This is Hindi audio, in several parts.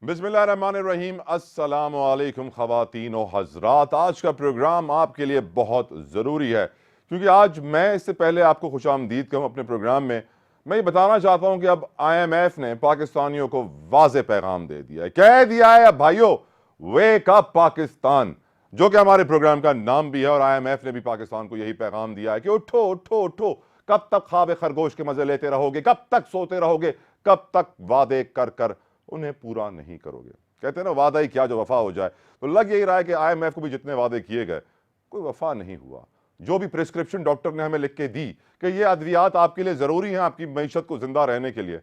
बिस्मिल्लाहिर्रहमानिर्रहीम। अस्सलाम वालेकुम ख़वातीन व हज़रात। आज का प्रोग्राम आपके लिए बहुत ज़रूरी है क्योंकि आज मैं इससे पहले आपको खुशामदीद कहूँ अपने प्रोग्राम में, मैं ये बताना चाहता हूँ कि अब IMF ने पाकिस्तानियों को वाज़े पैगाम दे दिया है, कह दिया है अब भाइयों वेक अप पाकिस्तान, जो कि हमारे प्रोग्राम का नाम भी है। और IMF ने भी पाकिस्तान को यही पैगाम दिया है कि उठो उठो उठो, कब तक ख्वाब खरगोश के मजे लेते रहोगे, कब तक सोते रहोगे, कब तक वादे कर कर उन्हें पूरा नहीं करोगे। कहते हैं ना, वादा ही क्या जो वफा हो जाए। तो लग यही रहा है कि IMF को भी जितने वादे किए गए कोई वफा नहीं हुआ। जो भी प्रिस्क्रिप्शन डॉक्टर ने हमें लिख के दी कि ये अद्वियात आपके लिए जरूरी हैं आपकी मईशत को जिंदा रहने के लिए,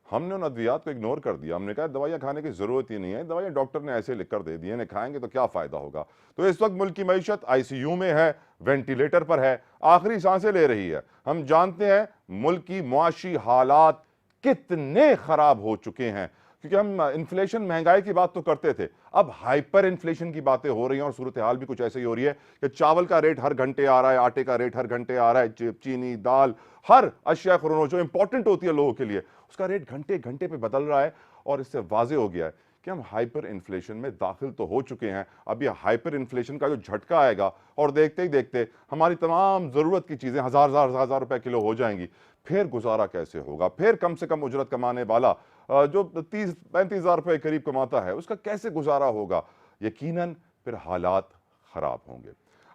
हमने उन अद्वियात को इग्नोर कर दिया। हमने कहा दवाइयाँ खाने की जरूरत ही नहीं है, दवाइयाँ डॉक्टर ने ऐसे लिख कर दे दी, इन्हें खाएंगे तो क्या फायदा होगा। तो इस वक्त मुल्क की मईशत ICU में है, वेंटिलेटर पर है, आखिरी सांसें ले रही है। हम जानते हैं मुल्क की मुआशी हालात कितने खराब हो चुके हैं, क्योंकि हम इन्फ्लेशन महंगाई की बात तो करते थे, अब हाइपर इन्फ्लेशन की बातें हो रही हैं। और सूरत हाल भी कुछ ऐसे ही हो रही है कि चावल का रेट हर घंटे आ रहा है, आटे का रेट हर घंटे आ रहा है, चीनी, दाल, हर अशिया खुरोनो जो इंपॉर्टेंट होती है लोगों के लिए, उसका रेट घंटे घंटे पे बदल रहा है। और इससे वाजे हो गया है कि हम हाइपर इन्फ्लेशन में दाखिल तो हो चुके हैं। अब यह हाइपर इन्फ्लेशन का जो झटका आएगा और देखते ही देखते हमारी तमाम ज़रूरत की चीज़ें हज़ार हज़ार हज़ार रुपए किलो हो जाएंगी। फिर गुजारा कैसे होगा? फिर कम से कम उजरत कमाने वाला जो 30-35 हज़ार रुपए करीब कमाता है, उसका कैसे गुजारा होगा? यकीनन फिर हालात खराब होंगे।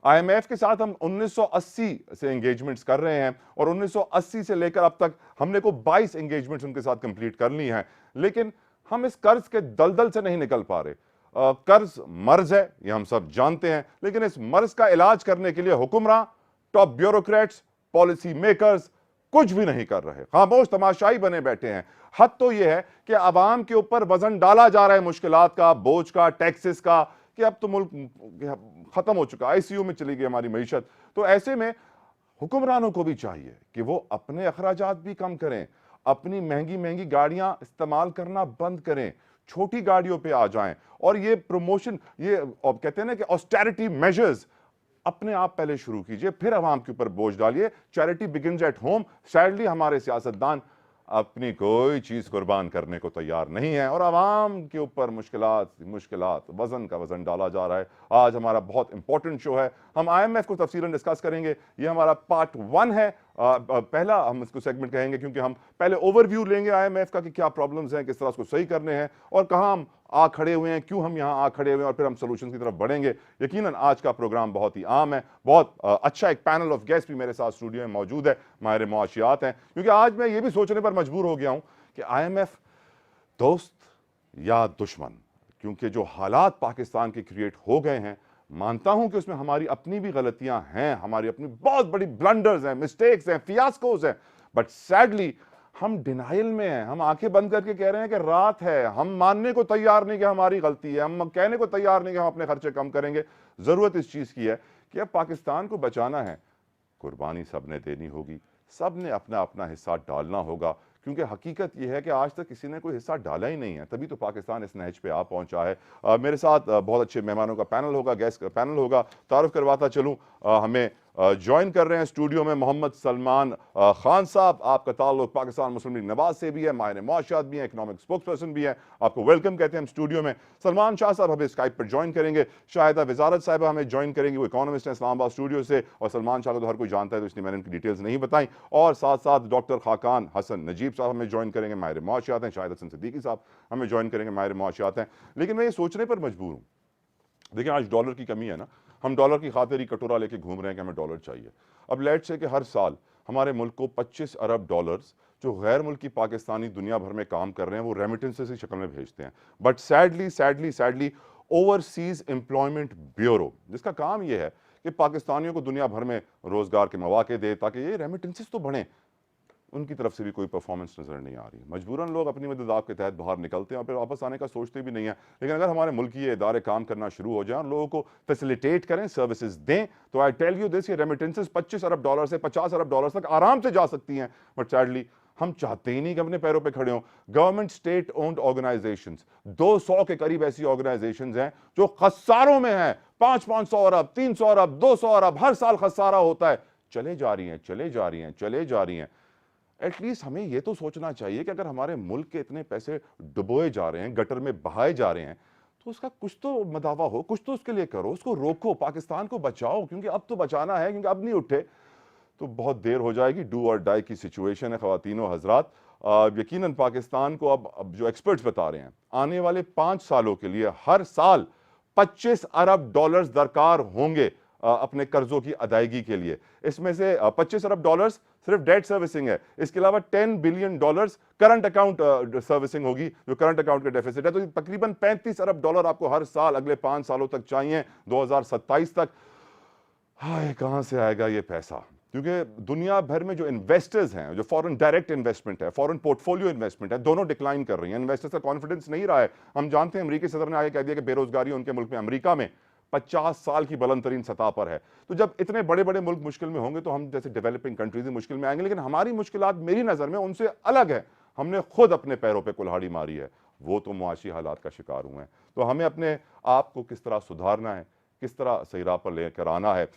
IMF के साथ हम 1980 से एंगेजमेंट्स कर रहे हैं और 1980 से लेकर अब तक हमने को 22 एंगेजमेंट्स उनके साथ कंप्लीट कर ली हैं, लेकिन हम इस कर्ज के दलदल से नहीं निकल पा रहे। कर्ज मर्ज है, ये हम सब जानते हैं, लेकिन इस मर्ज का इलाज करने के लिए हुक्मरां, टॉप ब्यूरोक्रेट्स, पॉलिसी मेकर्स कुछ भी नहीं कर रहे, खामोश तमाशाई बने बैठे हैं। हद तो यह है कि अवाम के ऊपर वजन डाला जा रहा है मुश्किलात का, बोझ का, टैक्सेस का, कि अब तो मुल्क खत्म हो चुका, ICU में चली गई हमारी मईशत। तो ऐसे में हुक्मरानों को भी चाहिए कि वो अपने अखराजात भी कम करें, अपनी महंगी महंगी गाड़ियां इस्तेमाल करना बंद करें, छोटी गाड़ियों पे आ जाएं। और ये प्रमोशन, ये कहते हैं ना कि ऑस्टेरिटी मेजर्स अपने आप पहले शुरू कीजिए, फिर अवाम के ऊपर बोझ डालिए। Charity begins at home. Sadly हमारे सियासतदान अपनी कोई चीज कुर्बान करने को तैयार नहीं है और अवाम के ऊपर मुश्किलात वजन का वजन डाला जा रहा है। आज हमारा बहुत इंपॉर्टेंट शो है, हम IMF को तफसीलन डिस्कस करेंगे। ये हमारा पार्ट 1 है, पहला हम इसको सेगमेंट कहेंगे, क्योंकि हम पहले ओवरव्यू लेंगे IMF का कि क्या प्रॉब्लम्स हैं, किस तरह उसको सही करने हैं और कहाँ हम आ खड़े हुए हैं, क्यों हम यहाँ आ खड़े हुए हैं, और फिर हम सोल्यूशन की तरफ बढ़ेंगे। यकीनन आज का प्रोग्राम बहुत ही आम है, बहुत अच्छा। एक पैनल ऑफ गेस्ट भी मेरे साथ स्टूडियो में मौजूद है, माहिर मुआशियात हैं, क्योंकि आज मैं ये भी सोचने पर मजबूर हो गया हूँ कि IMF दोस्त या दुश्मन, क्योंकि जो हालात पाकिस्तान के क्रिएट हो गए हैं, मानता हूं कि उसमें हमारी अपनी भी गलतियां हैं, हमारी अपनी बहुत बड़ी ब्लंडर्स हैं, मिस्टेक्स हैं, फियास्कोस हैं, बट सैडली हम डिनाइल में हैं। हम आंखें बंद करके कह रहे हैं कि रात है, हम मानने को तैयार नहीं कि हमारी गलती है, हम कहने को तैयार नहीं कि हम अपने खर्चे कम करेंगे। जरूरत इस चीज की है कि अब पाकिस्तान को बचाना है, कुर्बानी सबने देनी होगी, सबने अपना अपना हिस्सा डालना होगा, क्योंकि हकीकत यह है कि आज तक किसी ने कोई हिस्सा डाला ही नहीं है, तभी तो पाकिस्तान इस नहज पे आ पहुंचा है। मेरे साथ बहुत अच्छे मेहमानों का पैनल होगा, गेस्ट का पैनल होगा, तारुफ करवाता चलूं। हमें ज्वाइन कर रहे हैं स्टूडियो में मोहम्मद सलमान खान साहब, आपका ताल्लुक पाकिस्तान मुस्लिम लीग नवाज से भी है, माहिर मुआशियात भी हैं, इकोनॉमिक स्पोक्स पर्सन भी हैं, आपको वेलकम कहते हैं हम स्टूडियो में। सलमान शाह साहब हमें स्काइप पर ज्वाइन करेंगे, शाहिदा वजारत साहब हमें ज्वाइन करेंगी, वो इकोनॉमिस्ट हैं इस्लामाबाद स्टूडियो से, और सलमान शाह को तो हर कोई जानता है तो इसलिए मैंने उनकी डिटेल्स नहीं बताई। और साथ साथ डॉक्टर खाकान हसन नजीब साहब हमें ज्वाइन करेंगे, माहिर मुआशियात हैं, शाहिद हसन सिद्दीकी साहब हमें ज्वाइन करेंगे, माहिर मुआशियात हैं। लेकिन मैं ये सोचने पर मजबूर हूँ, देखिए आज डॉलर की कमी है ना, हम डॉलर की खातिर ही कटोरा लेके घूम रहे हैं कि हमें डॉलर चाहिए। अब लेट से कि हर साल हमारे मुल्क को 25 अरब डॉलर्स जो गैर मुल्की पाकिस्तानी दुनिया भर में काम कर रहे हैं वो रेमिटेंसेस की शक्ल में भेजते हैं, but sadly overseas employment bureau, जिसका काम यह है कि पाकिस्तानियों को दुनिया भर में रोजगार के मौके दे ताकि ये रेमिटेंसेस तो बढ़ें, उनकी तरफ से भी कोई परफॉर्मेंस नजर नहीं आ रही। मजबूरन लोग अपनी मदद के तहत बाहर निकलते हैं और फिर वापस आने का सोचते भी नहीं है। लेकिन अगर हमारे मुल्क ये इदारे काम करना शुरू हो जाए और लोगों को फैसिलिटेट करें, सर्विसेज दें, तो आई टेल यू दिस, ये रेमिटेंसेस 25 अरब डॉलर से 50 अरब डॉलर तक आराम से जा सकती हैं। बट सैडली हम चाहते ही नहीं कि अपने पैरों पे खड़े हों। गवर्नमेंट स्टेट ओन्ड ऑर्गेनाइजेशंस, 200 के करीब ऐसी ऑर्गेनाइजेशंस हैं जो खसारों में हैं, 500 अरब, 300 अरब, 200 अरब हर साल खसारा होता है, चले जा रही हैं। एटलीस्ट हमें ये तो सोचना चाहिए कि अगर हमारे मुल्क के इतने पैसे डुबोए जा रहे हैं, गटर में बहाए जा रहे हैं, तो उसका कुछ तो मदावा हो, कुछ तो उसके लिए करो, उसको रोको, पाकिस्तान को बचाओ, क्योंकि अब तो बचाना है, क्योंकि अब नहीं उठे तो बहुत देर हो जाएगी। डू और डाई की सिचुएशन है ख़वातीन व हज़रात। यकीनन पाकिस्तान को अब जो एक्सपर्ट्स बता रहे हैं, आने वाले 5 सालों के लिए हर साल 25 अरब डॉलर्स दरकार होंगे अपने कर्जों की अदायगी के लिए। इसमें से 25 अरब डॉलर्स सिर्फ डेट सर्विसिंग है, इसके अलावा 10 billion dollars current account servicing होगी, जो करंट अकाउंट का डेफिसिट है। तो तकरीबन 35 अरब डॉलर आपको हर साल अगले 5 सालों तक चाहिए, 2027 तक। हाय, कहां से आएगा ये पैसा? क्योंकि दुनिया भर में जो इन्वेस्टर्स हैं, जो फॉरेन डायरेक्ट इन्वेस्टमेंट है, फॉरेन पोर्टफोलियो इन्वेस्टमेंट है, दोनों डिक्लाइन कर रही हैं। इन्वेस्टर्स का कॉन्फिडेंस नहीं रहा है। हम जानते हैं अमेरिकी सदर ने आगे कह दिया कि बेरोजगारी उनके मुल्क में, अमेरिका में 50 साल की बुलंद तरीन सतह पर है। तो जब इतने बड़े बड़े मुल्क मुश्किल में होंगे तो हम जैसे डेवलपिंग कंट्रीज मुश्किल में आएंगे। लेकिन हमारी मुश्किलात मेरी नज़र में उनसे अलग है। हमने खुद अपने पैरों पर कुल्हाड़ी मारी है, वो तो मुआशी हालात का शिकार हुए हैं। तो हमें अपने आप को किस तरह सुधारना है, किस तरह सही राह पर लेकर आना है।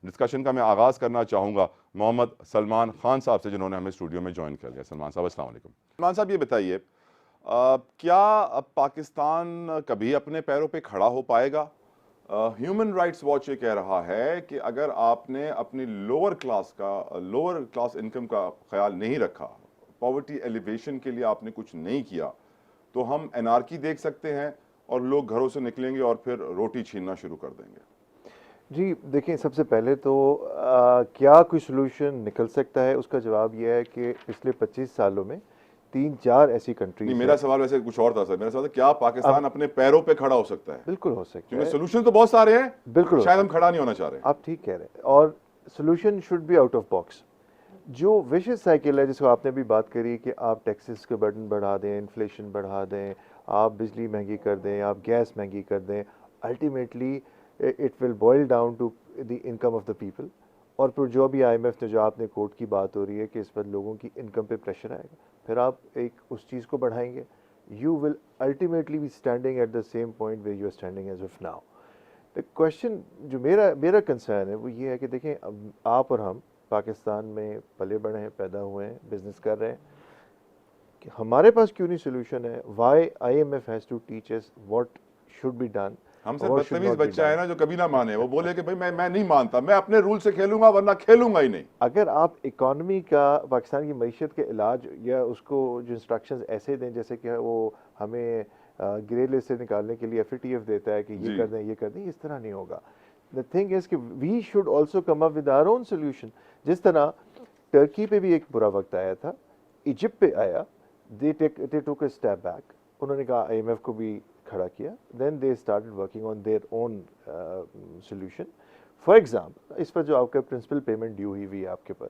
डिस्कशन का मैं आगाज़ करना चाहूँगा मोहम्मद सलमान खान साहब से, जिन्होंने हमें स्टूडियो में ज्वाइन कर लिया। सलमान साहब, अस्सलाम वालेकुम। सलमान साहब, ये बताइए, क्या अब पाकिस्तान कभी अपने पैरों पे खड़ा हो पाएगा? ह्यूमन राइट्स वॉच ये कह रहा है कि अगर आपने अपनी लोअर क्लास इनकम का ख्याल नहीं रखा, पॉवर्टी एलिवेशन के लिए आपने कुछ नहीं किया, तो हम एनार्की देख सकते हैं और लोग घरों से निकलेंगे और फिर रोटी छीनना शुरू कर देंगे। जी देखिए, सबसे पहले तो क्या कोई सलूशन निकल सकता है, उसका जवाब यह है कि पिछले 25 सालों में 3-4 ऐसी कंट्रीज। मेरा सवाल वैसे कुछ और था सर। मेरा सवाल था, क्या पाकिस्तान अपने पैरों पे खड़ा हो सकता है? बिल्कुल हो सकता है, क्योंकि सलूशन तो बहुत सारे हैं, बिल्कुल शायद हम खड़ा नहीं होना चाह रहे। आप ठीक कह रहे हैं, और solution should be out of box. जो विशियस साइकिल है जिसको आपने भी बात करी कि आप टैक्सेस के बर्डन बढ़ा दें, इन्फ्लेशन बढ़ा दें, आप बिजली महंगी कर दें, आप गैस महंगी कर दें, ultimately it will boil down to the income of the people. और फिर जो भी IMF ने, जो आपने कोर्ट की बात हो रही है कि इस पर लोगों की इनकम पे प्रेशर आएगा, फिर आप एक उस चीज़ को बढ़ाएंगे, you will ultimately be standing at the same point where you are standing as of now. The question जो मेरा कंसर्न है वो ये है कि देखें, अब आप और हम पाकिस्तान में पले बड़े हैं, पैदा हुए हैं, बिजनेस कर रहे हैं, कि हमारे पास क्यों नहीं सोल्यूशन है? Why IMF has to teach us what should be done. हमसे बदतमीज बच्चा है ना जो कभी ना माने, वो बोले कि भाई मैं नहीं मानता, मैं अपने रूल से खेलूंगा वरना खेलूंगा ही नहीं। अगर आप इकोनॉमी का, पाकिस्तान की मईशत के इलाज या उसको जो इंस्ट्रक्शंस ऐसे दें जैसे कि वो हमें ग्रे लिस्ट से निकालने के लिए FATF देता है कि ये कर दें, ये कर दें, इस तरह नहीं होगा। द थिंग इज कि we should also come up with our own solution. जिस तरह टर्की पे भी एक बुरा वक्त आया था, इजिप्ट पे आया, दे टुक अ स्टेप बैक, उन्होंने कहा, IMF को भी खड़ा किया, then they started working on their own solution. For example, इस पर जो आपका प्रिंसिपल पेमेंट ड्यू हुई है आपके पर,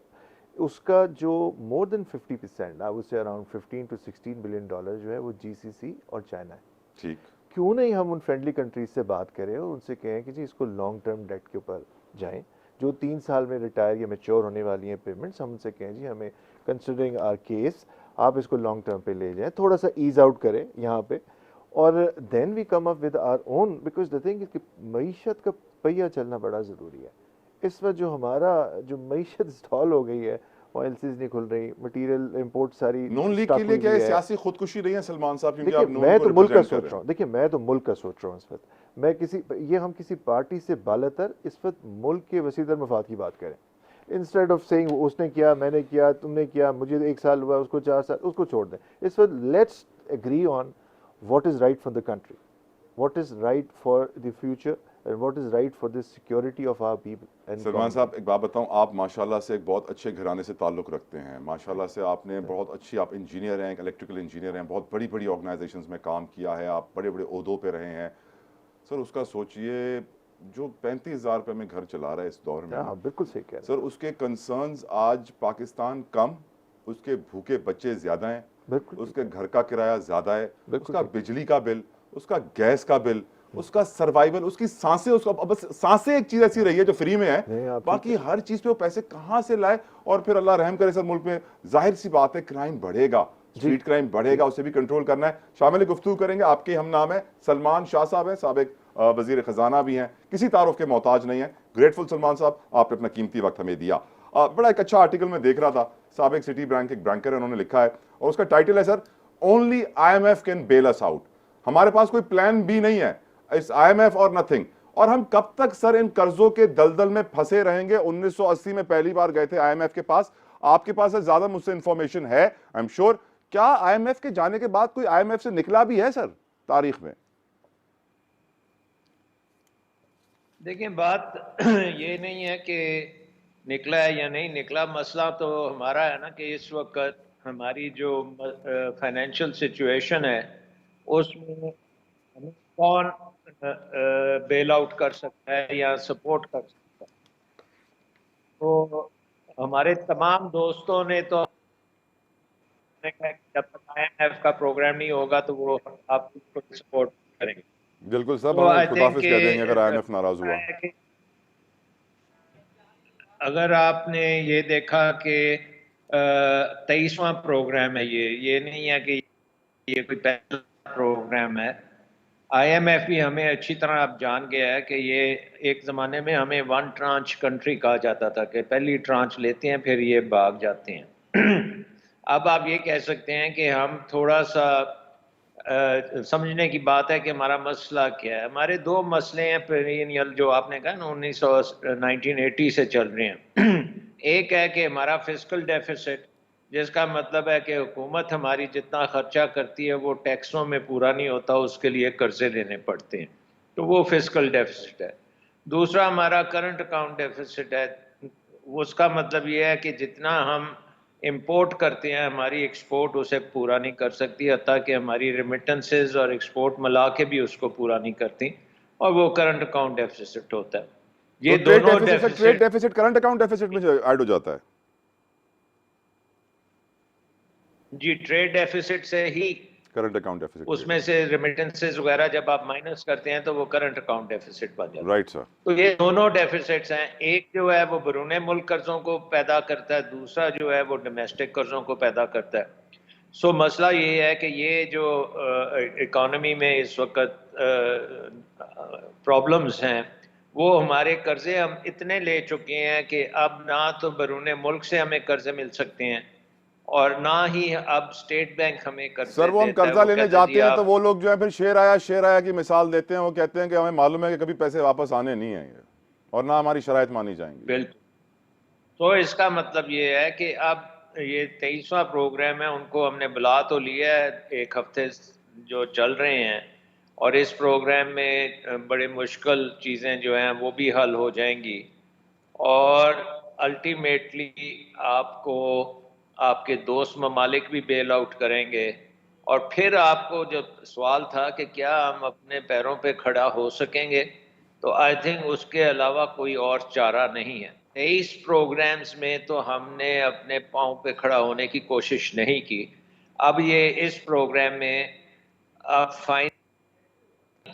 उसका जो more than 50%, I would say around 15 to 16 billion dollar जो है वो GCC और चाइना है। ठीक, क्यों नहीं हम उन फ्रेंडली कंट्रीज से बात करें और उनसे कहें कि जी इसको लॉन्ग टर्म डेट के ऊपर जाएं, जो 3 साल में रिटायर या मैच्योर होने वाली हैं पेमेंट्स, हम उनसे कहें जी हमें कंसिडरिंग आवर केस आप इसको लॉन्ग टर्म पे ले जाएं, थोड़ा सा ईज आउट करें यहाँ पे, और then we come up with our own. Because the thing is कि मईशत का पहिया चलना बड़ा ज़रूरी है। इस वक्त जो हमारा जो मईशत स्टॉल हो गई है, ऑयल्सीज नहीं खुल रही, मटीरियल इंपोर्ट सारी नून लीग के लिए क्या है सियासी खुदकुशी नहीं है सलमान साहब? क्योंकि आप मैं तो मुल्क का सोच रहा हूँ, देखिए मैं तो मुल्क का सोच रहा हूँ इस वक्त। मैं हम किसी पार्टी से बालतर इस वक्त मुल्क के वसीदर मफाद की बात करें, इंस्टेड ऑफ सेइंग उसने किया, मैंने किया, तुमने किया, मुझे 1 साल हुआ, उसको 4 साल, उसको छोड़ दें। इस वक्त let's agree on what is right for the country, what is right for the future and what is right for the security of our people. Salman साहब, एक बात बताऊं, आप माशाल्लाह से एक बहुत अच्छे घराने से ताल्लुक़ रखते हैं। माशाल्लाह से आपने बहुत अच्छी, आप इंजीनियर हैं, इलेक्ट्रिकल इंजीनियर हैं, बहुत बड़ी बड़ी ऑर्गेनाइजेशंस में काम किया है, आप बड़े बड़े ओहदों पे रहे हैं। सर उसका सोचिए, जो 35,000 रुपये में घर चला रहा है इस दौर में, हाँ बिल्कुल सही कह रहे हैं सर, उसके कंसर्न्स आज पाकिस्तान कम, उसके भूखे बच्चे ज़्यादा हैं, उसके घर का किराया ज़्यादा है, उसका बिजली का बिल, उसका गैस का बिल, उसका सर्वाइवल, उसकी सांसें, उसको अब बस सांसें एक चीज ऐसी रही है जो फ्री में नहीं, है, आप बाकी हर चीज पे वो पैसे कहां से लाए। और फिर अल्लाह रहम करे सर, मुल्क में जाहिर सी बात है क्राइम बढ़ेगा, स्ट्रीट क्राइम बढ़ेगा, उसे भी कंट्रोल करना है। शामिल गुफ्तगू करेंगे, आपके हम नाम है सलमान शाह साहब है, साबिक वजीर खजाना भी हैं, किसी तारुफ के मोहताज नहीं है। ग्रेटफुल सलमान साहब, आपने अपना कीमती वक्त हमें दिया। बड़ा एक अच्छा आर्टिकल में देख रहा था, साबिक सिटी बैंक एक बैंकर है, उन्होंने लिखा है और उसका टाइटल है sir, only IMF can bail us out. हमारे पास कोई प्लान बी नहीं है, इस IMF और नथिंग। और हम कब तक सर इन कर्जों के दलदल में फंसे रहेंगे। 1980 में पहली बार गए थे IMF के पास, आपके पास है ज्यादा मुझसे इंफॉर्मेशन है आई एम श्योर। क्या IMF के जाने के बाद कोई IMF से निकला भी है सर तारीख में? देखिए, बात ये नहीं है कि निकला है या नहीं निकला, मसला तो हमारा है ना कि इस वक्त हमारी जो फाइनेंशियल सिचुएशन है उसमें हमें कौन बेल आउट कर सकता है या सपोर्ट कर सकता है। तो हमारे तमाम दोस्तों ने तो कहा कि जब तक IMF का प्रोग्राम नहीं होगा तो वो आपको सपोर्ट करेंगे। बिल्कुल सब तो हमें आई थिंक खुदाफिज कह देंगे अगर IMF नाराज हुआ। अगर आपने ये देखा कि 23वां प्रोग्राम है, ये नहीं है कि ये कोई पहला प्रोग्राम है। IMF भी हमें अच्छी तरह अब जान गया है कि ये एक ज़माने में हमें वन ट्रांच कंट्री कहा जाता था कि पहली ट्रांच लेते हैं फिर ये भाग जाते हैं। अब आप ये कह सकते हैं कि हम थोड़ा सा समझने की बात है कि हमारा मसला क्या है। हमारे दो मसले हैं पेरिनियल, जो आपने कहा ना 1980 से चल रहे हैं। एक है कि हमारा फिस्कल डेफिसिट, जिसका मतलब है कि हुकूमत हमारी जितना खर्चा करती है वो टैक्सों में पूरा नहीं होता, उसके लिए कर्जे लेने पड़ते हैं, तो वो फिस्कल डेफिसिट है। दूसरा हमारा करंट अकाउंट डेफिसिट है, उसका मतलब ये है कि जितना हम इंपोर्ट करते हैं हमारी एक्सपोर्ट उसे पूरा नहीं कर सकती, हत्ता कि हमारी रेमिटेंसेज और एक्सपोर्ट मिला के भी उसको पूरा नहीं करती, और वो करंट अकाउंट डेफिसिट होता है। तो ये दोनों deficit trade deficit current account deficit में ऐड हो जाता है। जी, ट्रेड डेफिसिट से ही, करंट अकाउंट डेफिसिट उसमें से रेमिटेंसेज वगैरह जब आप माइनस करते हैं तो वो करंट अकाउंट डेफिसिट बन जाता है। Right sir. तो ये दोनों डेफिसिट्स हैं, एक जो है वो बैरून मुल्क कर्जों को पैदा करता है, दूसरा जो है वो डोमेस्टिक कर्जों को पैदा करता है। सो मसला ये है कि ये जो इकॉनमी में इस वक्त प्रॉब्लम्स हैं, वो हमारे कर्जे हम इतने ले चुके हैं कि अब ना तो बैरून मुल्क से हमें कर्जे मिल सकते हैं और ना ही अब स्टेट बैंक हमें कर्जे सर वो हम देता है। कर्जा वो लेने कहता है जी जाते हैं तो आप, वो लोग जो है फिर शेर आया की मिसाल देते हैं। वो कहते हैं कि हमें मालूम है कि कभी पैसे वापस आने नहीं आएंगे और ना हमारी शराइत मानी जाएंगी। बिल्कुल। तो इसका मतलब ये है कि अब ये 23वां प्रोग्राम है, उनको हमने बुला तो लिया है, एक हफ्ते जो चल रहे हैं, और इस प्रोग्राम में बड़े मुश्किल चीज़ें जो हैं वो भी हल हो जाएंगी, और अल्टीमेटली आपको आपके दोस्त ममालिक भी बेल आउट करेंगे। और फिर आपको जो सवाल था कि क्या हम अपने पैरों पे खड़ा हो सकेंगे, तो आई थिंक उसके अलावा कोई और चारा नहीं है। 23 प्रोग्राम्स में तो हमने अपने पाँव पे खड़ा होने की कोशिश नहीं की। अब ये इस प्रोग्राम में आप फाइनेंस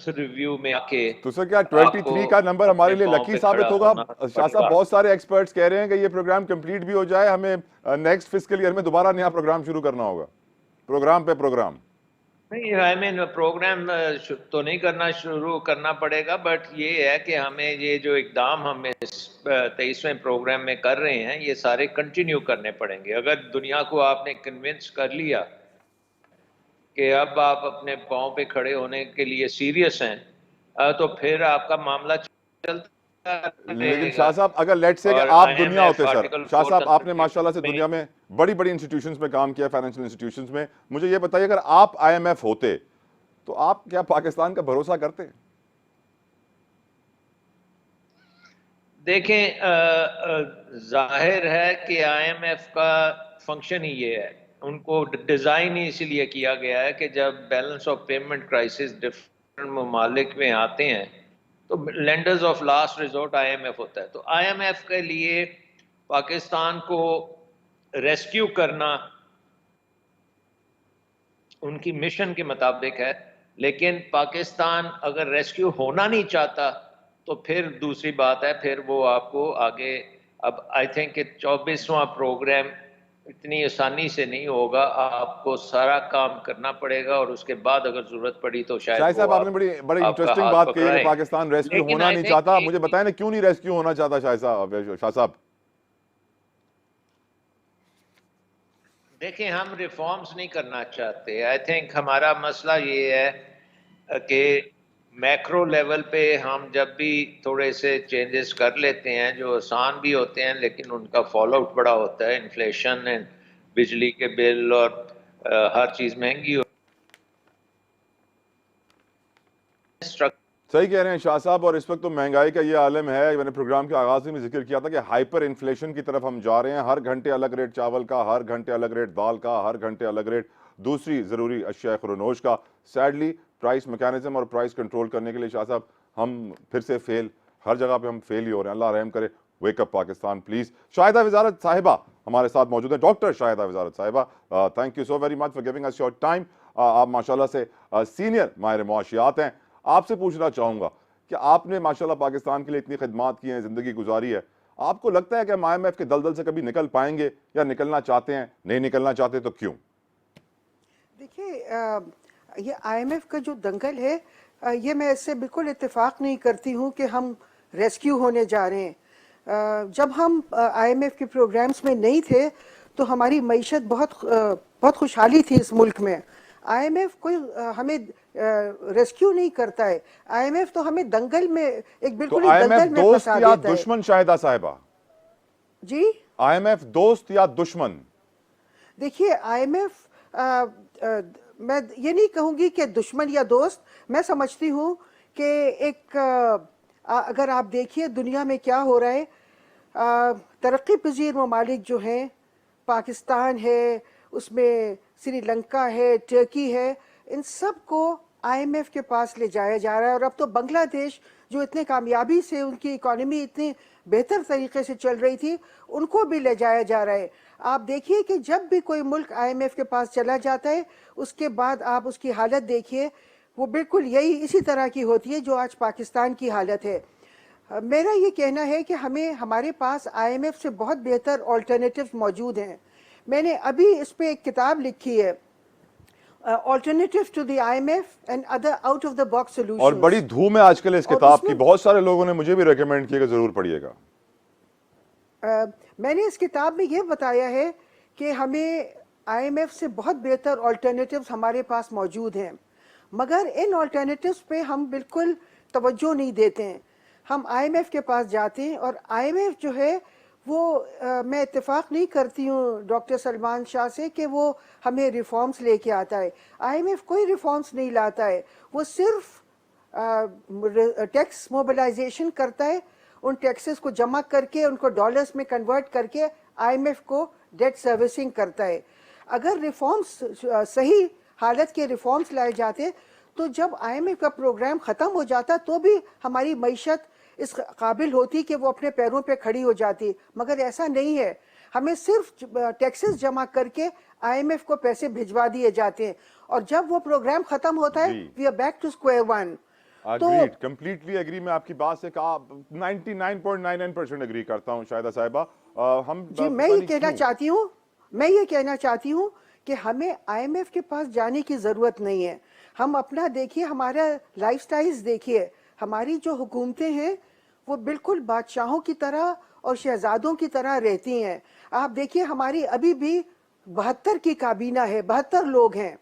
रिव्यू में आके तो सर क्या आपको 23 का नंबर हमारे अपने लिए पाँव लकी पे साबित खड़ा होगा? होना शाह साहब, पड़ेगा। बहुत सारे एक्सपर्ट्स कह रहे हैं कि ये प्रोग्राम कंप्लीट भी हो जाए, हमें नेक्स्ट फिस्कल ईयर में दोबारा नया प्रोग्राम शुरू करना होगा, प्रोग्राम पे प्रोग्राम। नहीं, आई मीन प्रोग्राम तो नहीं करना शुरू करना पड़ेगा, बट ये है कि हमें ये जो इकदाम हम इस 23वें प्रोग्राम में कर रहे हैं ये सारे कंटिन्यू करने पड़ेंगे। अगर दुनिया को आपने कन्विंस कर लिया कि अब आप अपने पाँव पे खड़े होने के लिए सीरियस हैं, तो फिर आपका मामला चलता लेकिन रहेगा। शाह साहब, अगर लेट से कि और आप दुनिया IMF होते सर, आर्टिकल शाह साहब आपने 438 माशाल्लाह से में, दुनिया में बड़ी बड़ी इंस्टीट्यूशंस में काम किया, फाइनेंशियल इंस्टीट्यूशंस में, मुझे ये बताइए अगर आप IMF होते तो आप क्या पाकिस्तान का भरोसा करते? देखें, जाहिर है कि IMF का फंक्शन ही ये है, उनको डिज़ाइन ही इसलिए किया गया है कि जब balance of payment crisis different ममालिक में आते हैं तो lenders of last resort IMF होता है। तो IMF के लिए पाकिस्तान को रेस्क्यू करना उनकी मिशन के मुताबिक है, लेकिन पाकिस्तान अगर रेस्क्यू होना नहीं चाहता तो फिर दूसरी बात है, फिर वो आपको आगे, अब आई थिंक कि 24वां प्रोग्राम इतनी आसानी से नहीं होगा, आपको सारा काम करना पड़ेगा और उसके बाद अगर जरूरत पड़ी तो शायद शाहिद वो साहब, आपने बड़ी बड़ी आपका इंटरेस्टिंग हाथ बात कही है कि पकड़ाए। पाकिस्तान रेस्क्यू लेकिन होना आई नहीं थिंक चाहता। मुझे बताएं ना, क्यों नहीं रेस्क्यू होना चाहता शाह साहब? देखिए, हम रिफॉर्म्स नहीं करना चाहते। आई थिंक हमारा मसला ये है कि मैक्रो लेवल पे हम जब भी थोड़े से चेंजेस कर लेते हैं जो आसान भी होते हैं, लेकिन उनका फॉलो आउट बड़ा होता है। इन्फ्लेशन एंड बिजली के बिल और हर चीज़ महंगी हो। सही कह रहे हैं शाह साहब, और इस वक्त तो महंगाई का ये आलम है। मैंने प्रोग्राम के आगाज में जिक्र किया था कि हाइपर इन्फ्लेशन की तरफ हम जा रहे हैं। हर घंटे अलग रेट चावल का, हर घंटे अलग रेट दाल का, हर घंटे अलग रेट दूसरी ज़रूरी अशिया खुरनोश का। सैडली प्राइस मैकेनिज्म और प्राइस कंट्रोल करने के लिए शाह साहब हम फिर से फेल, हर जगह पे हम फेल ही हो रहे हैं। अल्लाह रहम करे। Wake up Pakistan please. शाहिदा वजारत साहिबा हमारे साथ मौजूद हैं, डॉक्टर शाहिदा वजारत साहिबा। Thank you so very much for giving us your time. आप माशाल्लाह से सीनियर माहिर मुआशियात हैं। आपसे पूछना चाहूंगा कि आपने माशाल्लाह पाकिस्तान के लिए इतनी खिदमात की हैं, जिंदगी गुजारी है, आपको लगता है कि हम IMF के दलदल से कभी निकल पाएंगे, या निकलना चाहते हैं? नहीं निकलना चाहते तो क्यों? देखिए, ये IMF का जो दंगल है, ये मैं इससे बिल्कुल इत्तेफाक नहीं करती हूँ कि हम रेस्क्यू होने जा रहे हैं। जब हम IMF के प्रोग्राम्स में नहीं थे तो हमारी मईशत बहुत खुशहाली थी इस मुल्क में। IMF कोई हमें रेस्क्यू नहीं करता है। IMF तो हमें दंगल में, एक तो बिल्कुल ही IMF दंगल में दोस्त फंसा या देता है। दुश्मन शाहिदा साहिबा? जी IMF दोस्त या दुश्मन? देखिए, IMF, मैं ये नहीं कहूँगी कि दुश्मन या दोस्त। मैं समझती हूँ कि अगर आप देखिए दुनिया में क्या हो रहा है, तरक्की पजीर ममालिक जो हैं, पाकिस्तान है, उसमें श्रीलंका है, टर्की है, इन सब को IMF के पास ले जाया जा रहा है। और अब तो बांग्लादेश, जो इतने कामयाबी से उनकी इकोनॉमी इतनी बेहतर तरीके से चल रही थी, उनको भी ले जाया जा रहा है। आप देखिए कि जब भी कोई मुल्क IMF के पास चला जाता है, उसके बाद आप उसकी हालत देखिए, वो बिल्कुल यही इसी तरह की होती है जो आज पाकिस्तान की हालत है। मेरा ये कहना है कि हमारे पास IMF से बहुत बेहतर ऑल्टरनेटिव्स मौजूद हैं। मैंने अभी इस पे एक किताब लिखी है, alternative to the IMF and other out of the box और सॉल्यूशंस। बड़ी धूम है आजकल इस किताब की, बहुत सारे लोगों ने मुझे भी रेकमेंड किया कि जरूर पढ़िएगा। मैंने इस किताब में ये बताया है कि हमें IMF से बहुत बेहतर ऑल्टरनेटिव्स हमारे पास मौजूद हैं, मगर इन ऑल्टरनेटिव्स पे हम बिल्कुल तवज्जो नहीं देते हैं। हम IMF के पास जाते हैं और IMF जो है वो मैं इत्तेफाक नहीं करती हूँ डॉक्टर सलमान शाह से कि वो हमें रिफॉर्म्स लेके आता है। IMF कोई रिफॉर्म्स नहीं लाता है, वो सिर्फ टैक्स मोबिलाइजेशन करता है। उन टैक्सेस को जमा करके उनको डॉलर्स में कन्वर्ट करके IMF को डेट सर्विसिंग करता है। अगर रिफॉर्म्स, सही हालत के रिफॉर्म्स लाए जाते, तो जब IMF का प्रोग्राम ख़त्म हो जाता तो भी हमारी मईशत इस काबिल होती कि वो अपने पैरों पे खड़ी हो जाती, मगर ऐसा नहीं है। हमें सिर्फ टैक्सेस जमा करके IMF को पैसे भिजवा दिए जाते हैं, और जब वो प्रोग्राम ख़त्म होता है, we are back to square one. Agreed, completely agree. मैं आपकी बात से कहा 99.99% एग्री करता हूं शाहिदा साहिबा। हम जी, मैं ये कहना चाहती हूँ कि हमें IMF के पास जाने की ज़रूरत नहीं है। हम अपना देखिए, हमारा लाइफस्टाइल्स देखिए, हमारी जो हुकूमतें हैं वो बिल्कुल बादशाहों की तरह और शहजादों की तरह रहती हैं। आप देखिए, हमारी अभी भी 72 की काबीना है, 72 लोग हैं,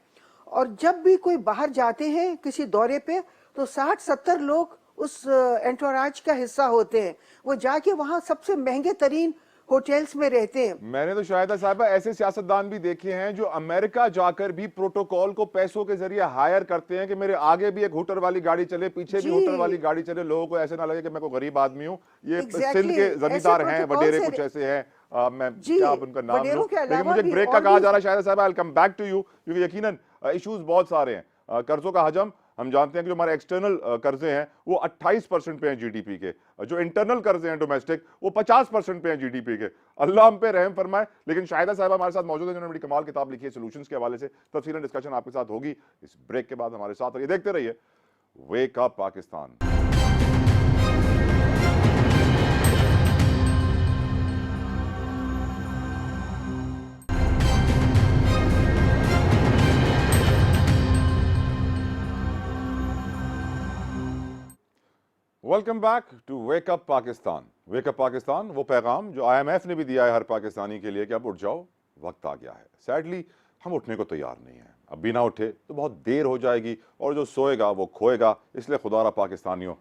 और जब भी कोई बाहर जाते हैं किसी दौरे पे तो 60-70 लोग उस एंटोराज का हिस्सा होते हैं। वो जाके वहाँ सबसे महंगे तरीन होटल्स में रहते हैं। मैंने तो शाहिदा साहिबा ऐसे सियासतदान भी देखे हैं जो अमेरिका जाकर भी प्रोटोकॉल को पैसों के जरिए हायर करते हैं कि मेरे आगे भी एक हुटर वाली गाड़ी चले, पीछे भी हुटर वाली गाड़ी चले, लोगों को ऐसे ना लगे कि मैं कोई गरीब आदमी हूँ। ये सिंध के जमींदार हैं, वडेरे कुछ ऐसे हैं, मैं क्या आप उनका नाम लूं, लेकिन मुझे ब्रेक का कहा जा रहा है शाहिदा साहिबा। I will come back to you, क्योंकि यकीनन इश्यूज बहुत सारे हैं। कर्जों का हजम, हम जानते हैं कि जो हमारे एक्सटर्नल कर्जे हैं वो 28% पे हैं जीडीपी के, जो इंटरनल कर्जे हैं डोमेस्टिक वो 50% पे हैं जीडीपी के। अल्लाह हम पे रहम फरमाए। लेकिन शाहिदा साहब हमारे साथ मौजूद है जिन्होंने बड़ी कमाल किताब लिखी है सॉल्यूशंस के हवाले से। तफसीलन डिस्कशन आपके साथ होगी इस ब्रेक के बाद। हमारे साथ रहिए, देखते रहिए wake up Pakistan. Welcome back to wake up Pakistan. Wake up Pakistan वो पैगाम जो आईएमएफ ने भी दिया है हर पाकिस्तानी के लिए कि अब उठ जाओ, वक्त आ गया है। सैडली हम उठने को तैयार नहीं हैं। अब भी ना उठे तो बहुत देर हो जाएगी और जो सोएगा वो खोएगा। इसलिए खुदारा पाकिस्तानियों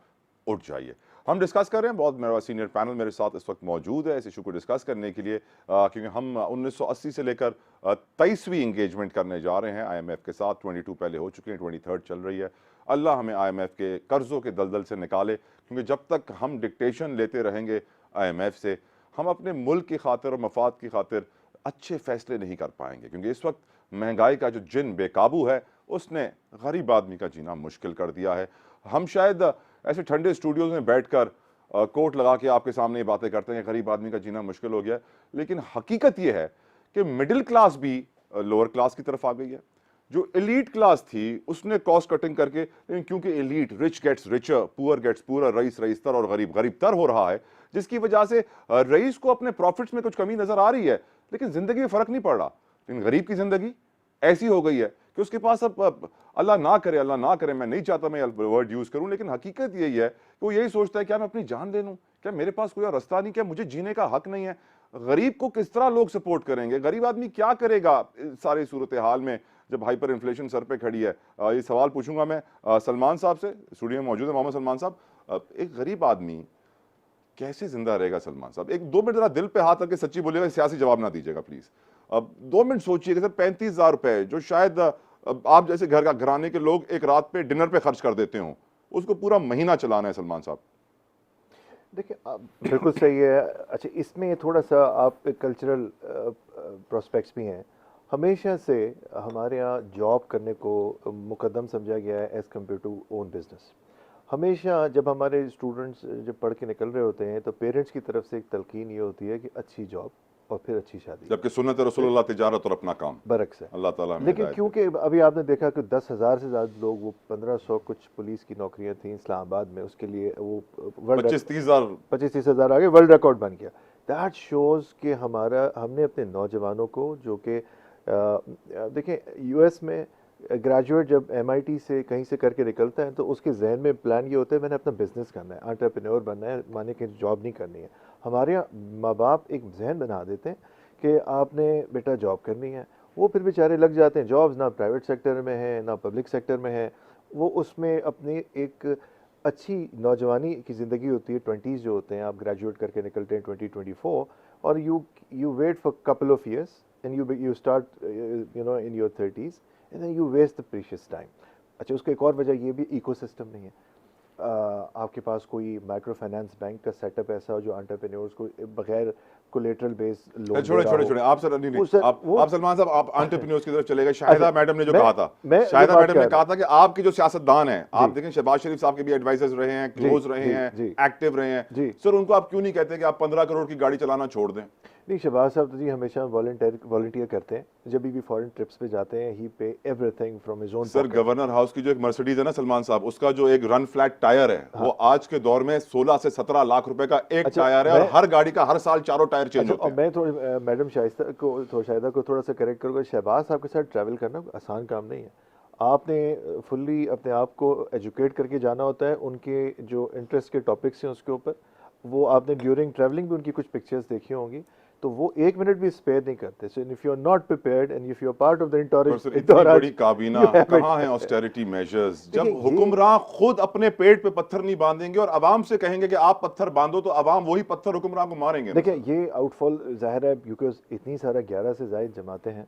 उठ जाइए। हम डिस्कस कर रहे हैं, बहुत मेरा सीनियर पैनल मेरे साथ इस वक्त मौजूद है इस इशू को डिस्कस करने के लिए, क्योंकि हम 1980 से लेकर 23वीं इंगेजमेंट करने जा रहे हैं आईएमएफ के साथ। 22 पहले हो चुके हैं, 23rd चल रही है। अल्लाह हमें आईएमएफ के कर्ज़ों के दलदल से निकाले, क्योंकि जब तक हम डिक्टेशन लेते रहेंगे आईएमएफ से, हम अपने मुल्क की खातिर और मफाद की खातिर अच्छे फैसले नहीं कर पाएंगे। क्योंकि इस वक्त महंगाई का जो जिन बेकाबू है उसने गरीब आदमी का जीना मुश्किल कर दिया है। हम शायद ऐसे ठंडे स्टूडियोज़ में बैठकर कोट लगा के आपके सामने ये बातें करते हैं कि गरीब आदमी का जीना मुश्किल हो गया, लेकिन हकीकत ये है कि मिडिल क्लास भी लोअर क्लास की तरफ आ गई है। जो एलीट क्लास थी उसने कॉस्ट कटिंग करके, लेकिन क्योंकि elite rich gets richer, poor gets poor, रईस रईसतर और गरीब गरीबतर हो रहा है, जिसकी वजह से रईस को अपने प्रॉफिट्स में कुछ कमी नजर आ रही है, लेकिन जिंदगी में फर्क नहीं पड़ रहा। लेकिन गरीब की जिंदगी ऐसी हो गई है कि उसके पास अब अल्लाह ना करे, मैं नहीं चाहता मैं वर्ड यूज करूं, लेकिन हकीकत यही है कि वो यही सोचता है क्या मैं अपनी जान ले लूं, क्या मेरे पास कोई और रास्ता नहीं, क्या मुझे जीने का हक नहीं है। गरीब को किस तरह लोग सपोर्ट करेंगे, गरीब आदमी क्या करेगा सारी सूरत हाल में जब हाइपर इन्फ्लेशन सर पे खड़ी है। ये सवाल पूछूंगा मैं सलमान साहब से, स्टूडियो में मौजूद है मोहम्मद सलमान साहब। एक गरीब आदमी कैसे जिंदा रहेगा? सलमान साहब एक 2 मिनट जरा दिल पे हाथ रख के सच्ची बोलिएगा, सियासी जवाब ना दीजिएगा प्लीज। अब 2 मिनट सोचिए कि सर 35,000 रुपए जो शायद आप जैसे घर का घराने के लोग एक रात पे डिनर पे खर्च कर देते हो, उसको पूरा महीना चलाना है। सलमान साहब देखिए बिल्कुल सही है। अच्छा, इसमें थोड़ा सा आप कल्चरल प्रोस्पेक्ट्स भी हैं। हमेशा से हमारे यहाँ जॉब करने को मुकद्दम समझा गया है as compare to own business. हमेशा जब हमारे स्टूडेंट्स जब पढ़ के निकल रहे होते हैं तो पेरेंट्स की तरफ से एक तलकीन ये होती है कि अच्छी जॉब और फिर अच्छी शादी, जबकि सुन्नत रसूलुल्लाह तिजारत और अपना काम बरक्स है अल्लाह ताला हमें लेकिन हिदायत क्योंकि अभी आपने देखा कि 10,000 से ज़्यादा लोग, वो 1500 कुछ पुलिस की नौकरियां थी इस्लामाबाद में, उसके लिए वो 25-30 हज़ार आगे वर्ल्ड रिकॉर्ड बन गया। दैट शोज़ कि हमने अपने नौजवानों को, जो कि देखें यूएस में ग्रेजुएट जब एमआईटी से कहीं से करके निकलता है तो उसके जहन में प्लान ये होता है मैंने अपना बिजनेस करना है, एंटरप्रेन्योर बनना है, माने कि जॉब नहीं करनी है। हमारे यहाँ माँ बाप एक जहन बना देते हैं कि आपने बेटा जॉब करनी है, वो फिर बेचारे लग जाते हैं। जॉब्स ना प्राइवेट सेक्टर में है ना पब्लिक सेक्टर में है, वो उसमें अपनी एक अच्छी नौजवानी की ज़िंदगी होती है। 20s जो होते हैं, आप ग्रेजुएट करके निकलते हैं 2024 और you wait for couple of years and you start in your 30s and then you waste the precious time. अच्छा, उसका एक और वजह ये भी इकोसिस्टम नहीं है। आपके पास कोई माइक्रो फाइनेंस बैंक का सेटअप ऐसा हो जो एंटरप्रेन्योर्स को बगैर कोलेटरल बेस्ड लोन छोड़े आप सर नहीं आप सलमान साहब आप एंटरप्रेन्योर्स की तरफ चले गए। शाहिदा मैडम ने जो कहा था, शाहिदा मैडम ने कहा था कि आपके जो सियासतदान हैं, आप देखें शहबाज शरीफ साहब के भी एडवाइजर्स रहे हैं, क्लोज रहे हैं, एक्टिव रहे हैं, सर उनको आप क्यों नहीं कहते कि आप 15 करोड़ की गाड़ी चलाना छोड़ दें? नहीं, शहबाज साहब तो जी हमेशा वॉलंटियर करते हैं। जब भी फॉरेन ट्रिप्स पे जाते हैं, ही पे everything from his own. Sir governor house की जो एक मर्सिडीज है ना सलमान साहब, उसका जो एक रन फ्लैट टायर है, वो आज के दौर में 16 से 17 लाख रुपए का एक टायर है, और हर गाड़ी का हर साल 4 टायर चेंज होते हैं। मैं थोड़ी मैडम शाहिदा को थोड़ा सा करेक्ट करूँगा, शहबाज साहब के साथ ट्रैवल करना आसान काम नहीं है। आपने फुल्ली अपने आप को एजुकेट करके जाना होता है, उनके जो इंटरेस्ट के टॉपिक्स हैं उसके ऊपर। वो आपने ड्यूरिंग ट्रैवलिंग भी उनकी कुछ पिक्चर्स देखी होंगी, तो वो 1 मिनट भी स्पेयर नहीं करते। So if you are not prepared and if you are part of the बड़ी काबीना कहां है ऑस्टेरिटी मेजर्स? जब हुक्मरान खुद अपने पेट पे पत्थर नहीं बांधेंगे और आवाम से कहेंगे कि आप पत्थर बांधो, तो आवाम वही पत्थर हुक्मरान को मारेंगे। देखिए ये आउटफॉल जाहिर है, बिकॉज इतनी सारा 11 से ज़ायद जमाते हैं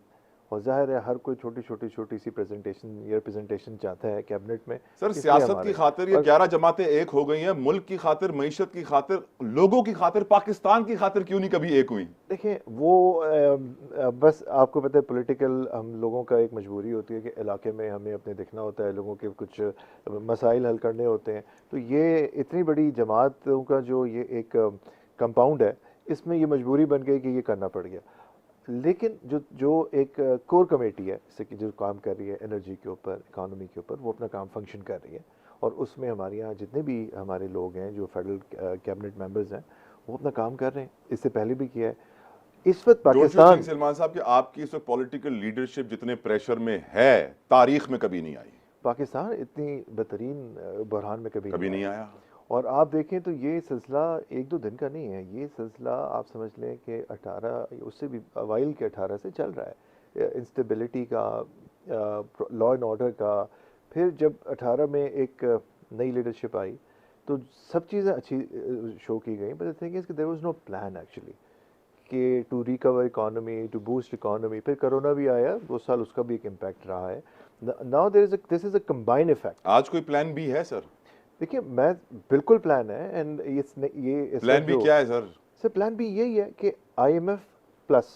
और जाहिर है हर कोई छोटी सी प्रेजेंटेशन या रिप्रेजेंटेशन चाहता है कैबिनेट में। सर इसलिए सियासत हमारे की खातिर ये और 11 जमातें एक हो गई हैं, मुल्क की खातिर, मईशत की खातिर, लोगों की खातिर, पाकिस्तान की खातिर क्यों नहीं कभी एक हुई? देखिए वो बस आपको पता है पॉलिटिकल हम लोगों का एक मजबूरी होती है कि इलाके में हमें अपने दिखना होता है, लोगों के कुछ मसाइल हल करने होते हैं। तो ये इतनी बड़ी जमातों का जो ये एक कंपाउंड है, इसमें ये मजबूरी बन गई कि ये करना पड़ गया। लेकिन जो जो एक कोर कमेटी है जैसे कि जो काम कर रही है एनर्जी के ऊपर, इकोनॉमी के ऊपर, वो अपना काम फंक्शन कर रही है। और उसमें हमारे यहाँ जितने भी हमारे लोग हैं जो फेडरल कैबिनेट मेंबर्स हैं वो अपना काम कर रहे हैं, इससे पहले भी किया है। इस वक्त Don't you Pakistan think, Salman साहब, कि आपकी इस वक्त पॉलिटिकल लीडरशिप जितने प्रेशर में है, तारीख में कभी नहीं आई? पाकिस्तान इतनी बेहतरीन बहरान में कभी नहीं आया। और आप देखें तो ये सिलसिला एक दो दिन का नहीं है, ये सिलसिला आप समझ लें कि 18 उससे भी अवाइल के 18 से चल रहा है। इंस्टेबिलिटी का, लॉ एंड ऑर्डर का, फिर जब 18 में एक नई लीडरशिप आई तो सब चीज़ें अच्छी शो की गई। बट द थिंग इज कि there was no plan actually कि to recover economy, to boost economy. फिर कोरोना भी आया, 2 साल उसका भी एक इम्पैक्ट रहा है। Now this is a combined effect. आज कोई प्लान बी है सर? देखिए मैं बिल्कुल प्लान है एंड ये प्लान बी क्या है सर? सर प्लान बी यही है कि IMF प्लस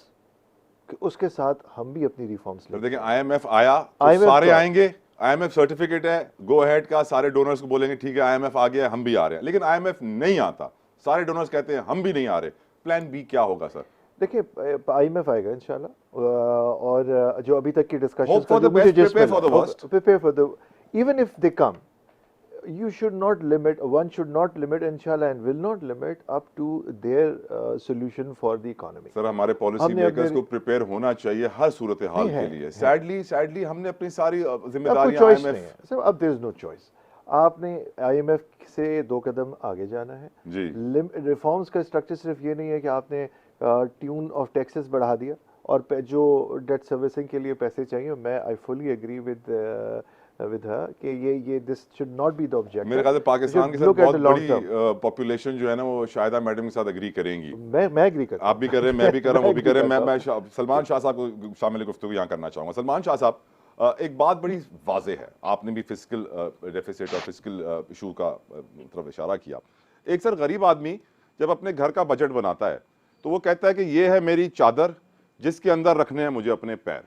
उसके साथ हम भी अपनी रिफॉर्म्स सर देखिए, IMF आया तो IMF सारे तो आएंगे, IMF सर्टिफिकेट है, गो अहेड का, सारे डोनर्स को बोलेंगे ठीक है IMF आ गया, हम भी आ रहे हैं। लेकिन IMF नहीं आता, सारे डोनर्स कहते हैं हम भी नहीं आ रहे। प्लान बी क्या होगा सर? देखिए IMF आएगा इंशाल्लाह। और जो अभी तक की discussion Hope for the best, prepare for the worst. Prepare for the even if they come you should not limit, one should not limit inshallah and will not limit up to their solution for the economy। Sir हमारे पॉलिसी हमने मेकर्स अपने को प्रिपेयर होना चाहिए हर सूरत हाल के लिए। सैडली हमने अपनी सारी अब कोई जिम्मेदारियां चॉइस नहीं IMF है सर, अब देयर इज नो चॉइस। आपने IMF से 2 कदम आगे जाना है जी। रिफॉर्म्स का स्ट्रक्चर सिर्फ ये नहीं है कि आपने ट्यून ऑफ टैक्सेस बढ़ा दिया और जो डेट सर्विसिंग के लिए पैसे चाहिए। मैं I fully agree with her कि ये this should not be the objective. मेरे ख्याल से पाकिस्तान की सर बहुत बड़ी पॉपुलेशन जो है ना वो शाहिदा मैडम के साथ एग्री करेंगी। मैं एग्री करता हूं। आप भी कर रहे हैं, मैं भी कर रहा हूँ, वो भी कर रहे हैं। मैं मैं सलमान शाह साहब को शामिल गुफ्तगू यहाँ करना चाहूँगा। सलमान शाह साहब, एक बात बड़ी वाजे है, आपने भी फिस्कल डेफिसिट और फिस्कल इशू का तरफ इशारा किया। एक सर गरीब आदमी जब अपने घर का बजट बनाता है तो वो कहता है कि ये है मेरी चादर जिसके अंदर रखने हैं मुझे अपने पैर।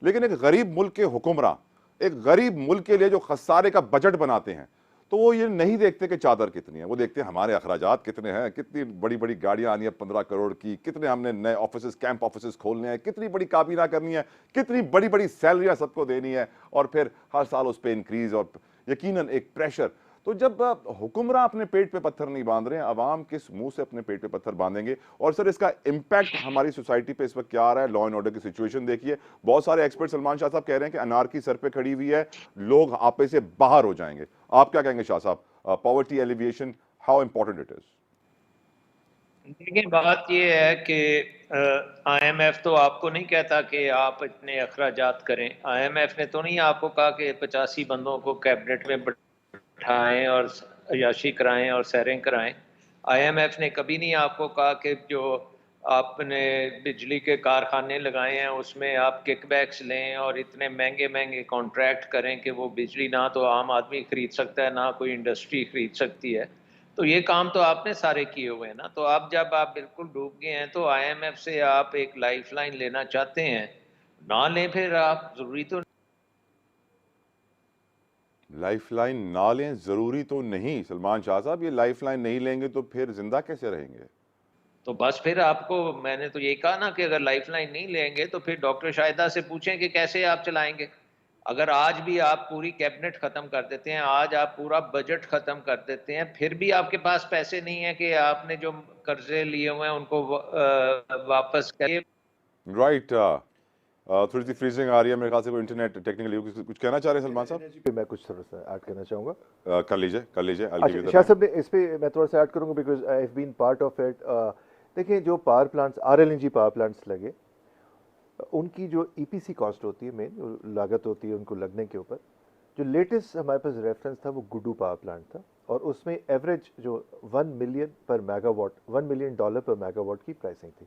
लेकिन एक गरीब मुल्क के हुक्मरान एक गरीब मुल्क के लिए जो खसारे का बजट बनाते हैं तो वो ये नहीं देखते कि चादर कितनी है, वो देखते हैं हमारे अखराजात कितने हैं, कितनी बड़ी बड़ी गाड़ियां आनी है 15 करोड़ की, कितने हमने नए ऑफिस कैंप ऑफिस खोलने हैं, कितनी बड़ी काबीना करनी है, कितनी बड़ी बड़ी सैलरियां सबको देनी है, और फिर हर साल उस पर इंक्रीज और यकीनन एक प्रेशर। तो जब हुक्मरान अपने पेट पे पत्थर नहीं बांध रहे हैं, अवाम किस मुंह से अपने पेट पे पत्थर बांधेंगे? और सर इसका इम्पैक्ट हमारी सोसाइटी पे इस वक्त क्या आ रहा है? लॉ एंड ऑर्डर की सिचुएशन देखिए, बहुत सारे एक्सपर्ट सलमान शाह साहब कह रहे हैं कि अनारकी सर पे खड़ी हुई है, लोग आपे से बाहर हो जाएंगे। आप क्या कहेंगे शाह साहब? Poverty alleviation, how important it is? देखिए बात ये है कि IMF तो आपको नहीं कहता कि आप इतने अखराजात करें। IMF ने तो नहीं आपको कहा कि 85 बंदों को कैबिनेट में बैठाएं और अयाशी कराएं और सैरें कराएं। IMF ने कभी नहीं आपको कहा कि जो आपने बिजली के कारखाने लगाए हैं उसमें आप किकबैक्स लें और इतने महंगे महंगे कॉन्ट्रैक्ट करें कि वो बिजली ना तो आम आदमी खरीद सकता है ना कोई इंडस्ट्री खरीद सकती है। तो ये काम तो आपने सारे किए हुए हैं ना। तो अब जब आप बिल्कुल डूब गए हैं तो IMF से आप एक लाइफलाइन लेना चाहते हैं, ना लें फिर आप, जरूरी तो लाइफलाइन ना लें, जरूरी तो नहीं। सलमान शाह साहब, ये लाइफलाइन नहीं लेंगे तो फिर जिंदा कैसे रहेंगे? तो बस फिर आपको मैंने तो ये कहा ना कि अगर लाइफलाइन नहीं लेंगे तो फिर डॉक्टर शाहिदा से पूछें कि कैसे आप चलाएंगे। अगर आज भी आप पूरी कैबिनेट खत्म कर देते हैं, आज आप पूरा बजट खत्म कर देते हैं, फिर भी आपके पास पैसे नहीं है कि आपने जो कर्जे लिए हुए हैं उनको वापस करिए। राइट। थोड़ी सी फ्रीजिंग आ रही है मेरे ख्याल से, वो इंटरनेट टेक्निकली कुछ कहना चाह रहे हैं सलमान साहब? एनर्जी पे मैं कुछ थोड़ा सा ऐड करना चाहूँगा। कर लीजिए I'll give you अच्छा the शाह time. साहब ने इस पे मैं थोड़ा सा ऐड करूँगा because I have been part of it. देखिए जो power plants RLNG power plants लगे, उनकी जो EPC कॉस्ट होती है, मेन लागत होती है उनको लगने के ऊपर, जो लेटेस्ट हमारे पास रेफरेंस था वो गुड्डू पावर प्लांट था और उसमें एवरेज जो $1 मिलियन पर मेगावाट, $1 मिलियन पर मेगावाट की प्राइसिंग थी।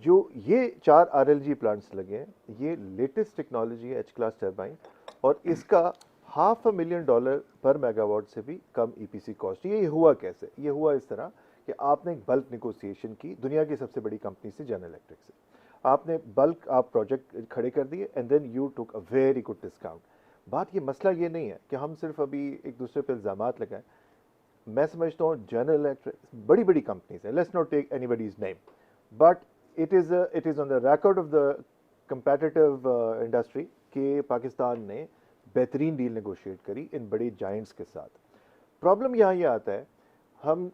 जो ये 4 RLG प्लांट्स लगे हैं, ये लेटेस्ट टेक्नोलॉजी है, H क्लास टर्बाइन, और इसका $500,000 पर मेगावाट से भी कम EPC कॉस्ट। ये हुआ कैसे? ये हुआ इस तरह कि आपने एक बल्क नेगोशिएशन की दुनिया की सबसे बड़ी कंपनी से, जनरल इलेक्ट्रिक से। आपने बल्क आप प्रोजेक्ट खड़े कर दिए and then you took a very good discount. बात ये मसला ये नहीं है कि हम सिर्फ अभी एक दूसरे पर इल्ज़ामात लगाएं। मैं समझता हूँ जनरल इलेक्ट्रिक बड़ी बड़ी कंपनीज है, let's not take anybody's name, but it is on the record of the competitive industry कि पाकिस्तान ने बेहतरीन डील नेगोशिएट करी इन बड़े जाइंट्स के साथ। प्रॉब्लम यहाँ ये आता है, हम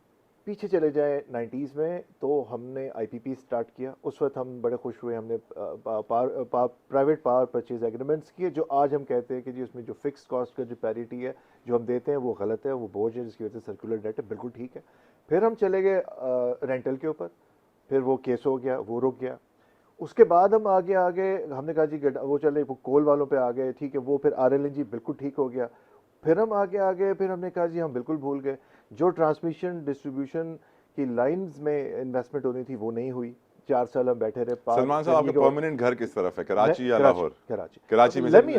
पीछे चले जाएं 90s में, तो हमने IPP स्टार्ट किया। उस वक्त हम बड़े खुश हुए, हमने प्राइवेट पावर परचेज एग्रीमेंट्स किए, जो आज हम कहते हैं कि जी उसमें जो फिक्स कॉस्ट का जो पैरिटी है जो हम देते हैं वो गलत है, वो बोझ है, जिसकी वजह से सर्कुलर डेट है, बिल्कुल ठीक है। फिर हम चले गए रेंटल के ऊपर, फिर वो केस हो गया, वो रुक गया। उसके बाद हम आगे हमने कहा जी वो चले, वो कोल वालों पे आ गए, ठीक है, वो फिर RLNG बिल्कुल ठीक हो गया। फिर हम आगे फिर हमने कहा जी हम बिल्कुल भूल गए, जो ट्रांसमिशन डिस्ट्रीब्यूशन की लाइंस में इन्वेस्टमेंट होनी थी वो नहीं हुई। 4 साल हम बैठे रहे। सलमान साहब, आपका परमानेंट घर किस तरफ है, कराची या लाहौर? कराची में। लेट मी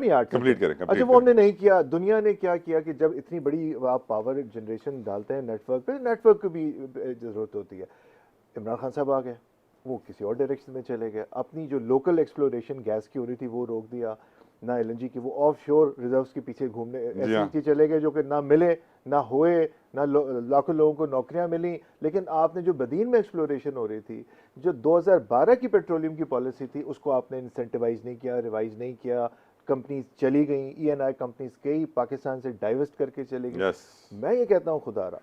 आर्ट कंप्लीट करें। अच्छा, वो हमने नहीं किया। दुनिया ने क्या किया कि जब इतनी बड़ी आप पावर जनरेशन डालते हैं नेटवर्क पे, नेटवर्क की भी जरूरत होती है। इमरान खान साहब आ गए, वो किसी और डायरेक्शन में चले गए। अपनी जो लोकल एक्सप्लोरेशन गैस की हो रही थी वो रोक दिया, ना LNG की, वो ऑफ शोर रिजर्व्स के पीछे घूमने ऐसे चले गए जो कि ना मिले ना हुए, ना लाखों लोगों को नौकरियां मिली। लेकिन आपने जो बदीन में एक्सप्लोरेशन हो रही थी, जो 2012 की पेट्रोलियम की पॉलिसी थी, उसको आपने इंसेंटिवाइज नहीं किया, रिवाइज नहीं किया। कंपनीज चली गई, ENI कंपनीज कई पाकिस्तान से डाइवर्स्ट करके चली गई। मैं ये कहता हूँ खुदारा,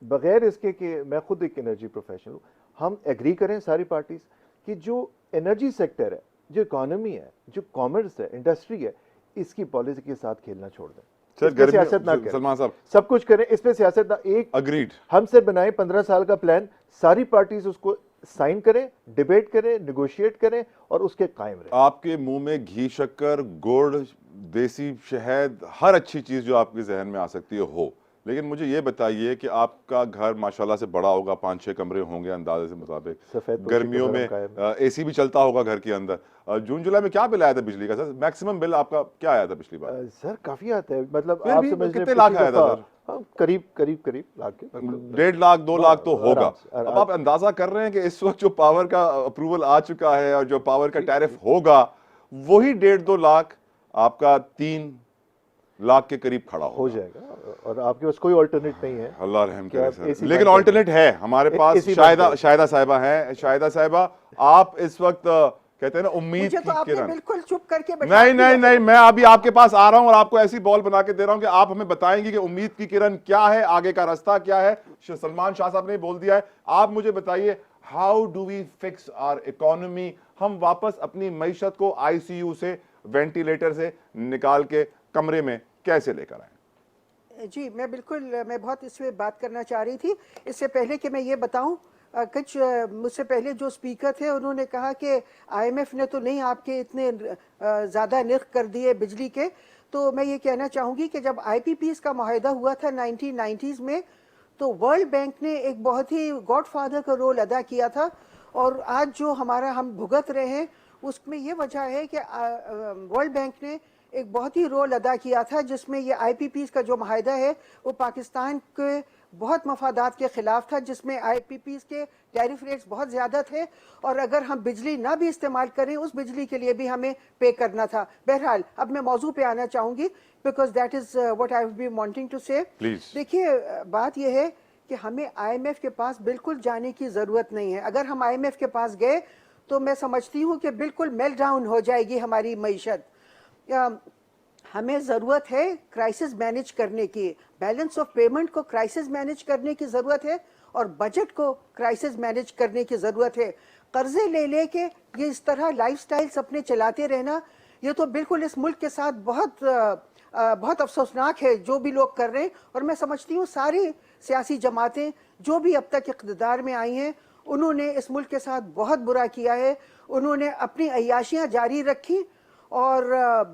बगैर इसके कि मैं खुद एक एनर्जी प्रोफेशनल हूँ, हम एग्री करें सारी पार्टीज कि जो एनर्जी सेक्टर है, जो इकोनॉमी है, जो कॉमर्स है, इंडस्ट्री है, इसकी पॉलिसी के साथ खेलना छोड़ दें। सियासत ना करें, सलमान साहब सब कुछ करें, इस पे सियासत ना। एक अग्रीड हमसे बनाए 15 साल का प्लान, सारी पार्टीज उसको साइन करें, डिबेट करें, निगोशिएट करें और उसके कायम रहें। आपके मुंह में घी, शक्कर, गुड़, देसी शहद, हर अच्छी चीज जो आपके जहन में आ सकती है हो, लेकिन मुझे ये बताइए कि आपका घर माशाल्लाह से बड़ा होगा, 5-6 कमरे होंगे अंदाजे से मुताबिक, गर्मियों में AC भी चलता होगा घर के अंदर। जून जुलाई में क्या बिल आया था बिजली का सर? मैक्सिमम बिल आपका क्या आया था पिछली बार? सर काफी आता है, मतलब फिर आप भी समझ कितने लाख आया था सर? करीब लाख के 1.5 लाख 2 लाख तो होगा। अब आप अंदाजा कर रहे हैं कि इस वक्त जो पावर का अप्रूवल आ चुका है और जो पावर का टैरिफ होगा, वही 1.5-2 लाख आपका 3 लाख के करीब खड़ा हो जाएगा, और आपके पास कोई ऑल्टरनेट नहीं है। अल्लाह रहम करे सर। लेकिन ऑल्टरनेट है हमारे पास। शाहिदा साहिबा है। शाहिदा साहिबा, आप इस वक्त कहते हैं ना उम्मीद की किरण। बिल्कुल चुप करके नहीं, मैं अभी आपके पास आ रहा हूं और आपको ऐसी बॉल बना के दे रहा हूं कि आप हमें बताएंगे कि उम्मीद की किरण क्या है, आगे का रास्ता क्या है। सलमान शाह साहब ने बोल दिया है, आप मुझे बताइए, how do we fix our economy? हम वापस अपनी मईशत को ICU से, वेंटिलेटर से निकाल के कमरे में कैसे लेकर आए? जी, मैं बहुत इस पे बात करना चाह रही थी। इससे पहले कि मैं ये बताऊं, कुछ मुझसे पहले जो स्पीकर थे उन्होंने कहा कि IMF ने तो नहीं आपके इतने ज़्यादा निर्ख कर दिए बिजली के। तो मैं ये कहना चाहूँगी कि जब IPPs का मुआहदा हुआ था 1990s में, तो वर्ल्ड बैंक ने एक बहुत ही गॉडफादर का रोल अदा किया था। और आज जो हम भुगत रहे हैं, उसमें ये वजह है कि वर्ल्ड बैंक ने एक बहुत ही रोल अदा किया था, जिसमें ये IPPs का जो मुआहदा है वो पाकिस्तान के बहुत मफादात के खिलाफ था, जिसमें IPPs के टैरिफ रेट्स बहुत ज़्यादा थे, और अगर हम बिजली ना भी इस्तेमाल करें, उस बिजली के लिए भी हमें पे करना था। बहरहाल, अब मैं मौजू पे आना चाहूँगी, because that is what I have been wanting to say. देखिए, बात यह है कि हमें IMF के पास बिल्कुल जाने की ज़रूरत नहीं है। अगर हम IMF के पास गए तो मैं समझती हूँ कि बिल्कुल मेल्ट डाउन हो जाएगी हमारी मईशत। हमें ज़रूरत है क्राइसिस मैनेज करने की, बैलेंस ऑफ पेमेंट को क्राइसिस मैनेज करने की ज़रूरत है, और बजट को क्राइसिस मैनेज करने की ज़रूरत है। कर्जे ले के ये इस तरह लाइफस्टाइल्स अपने चलाते रहना, ये तो बिल्कुल इस मुल्क के साथ बहुत अफसोसनाक है जो भी लोग कर रहे हैं। और मैं समझती हूँ सारी सियासी जमातें जो भी अब तक इक़्तिदार में आई हैं, उन्होंने इस मुल्क के साथ बहुत बुरा किया है। उन्होंने अपनी अय्याशियाँ जारी रखी और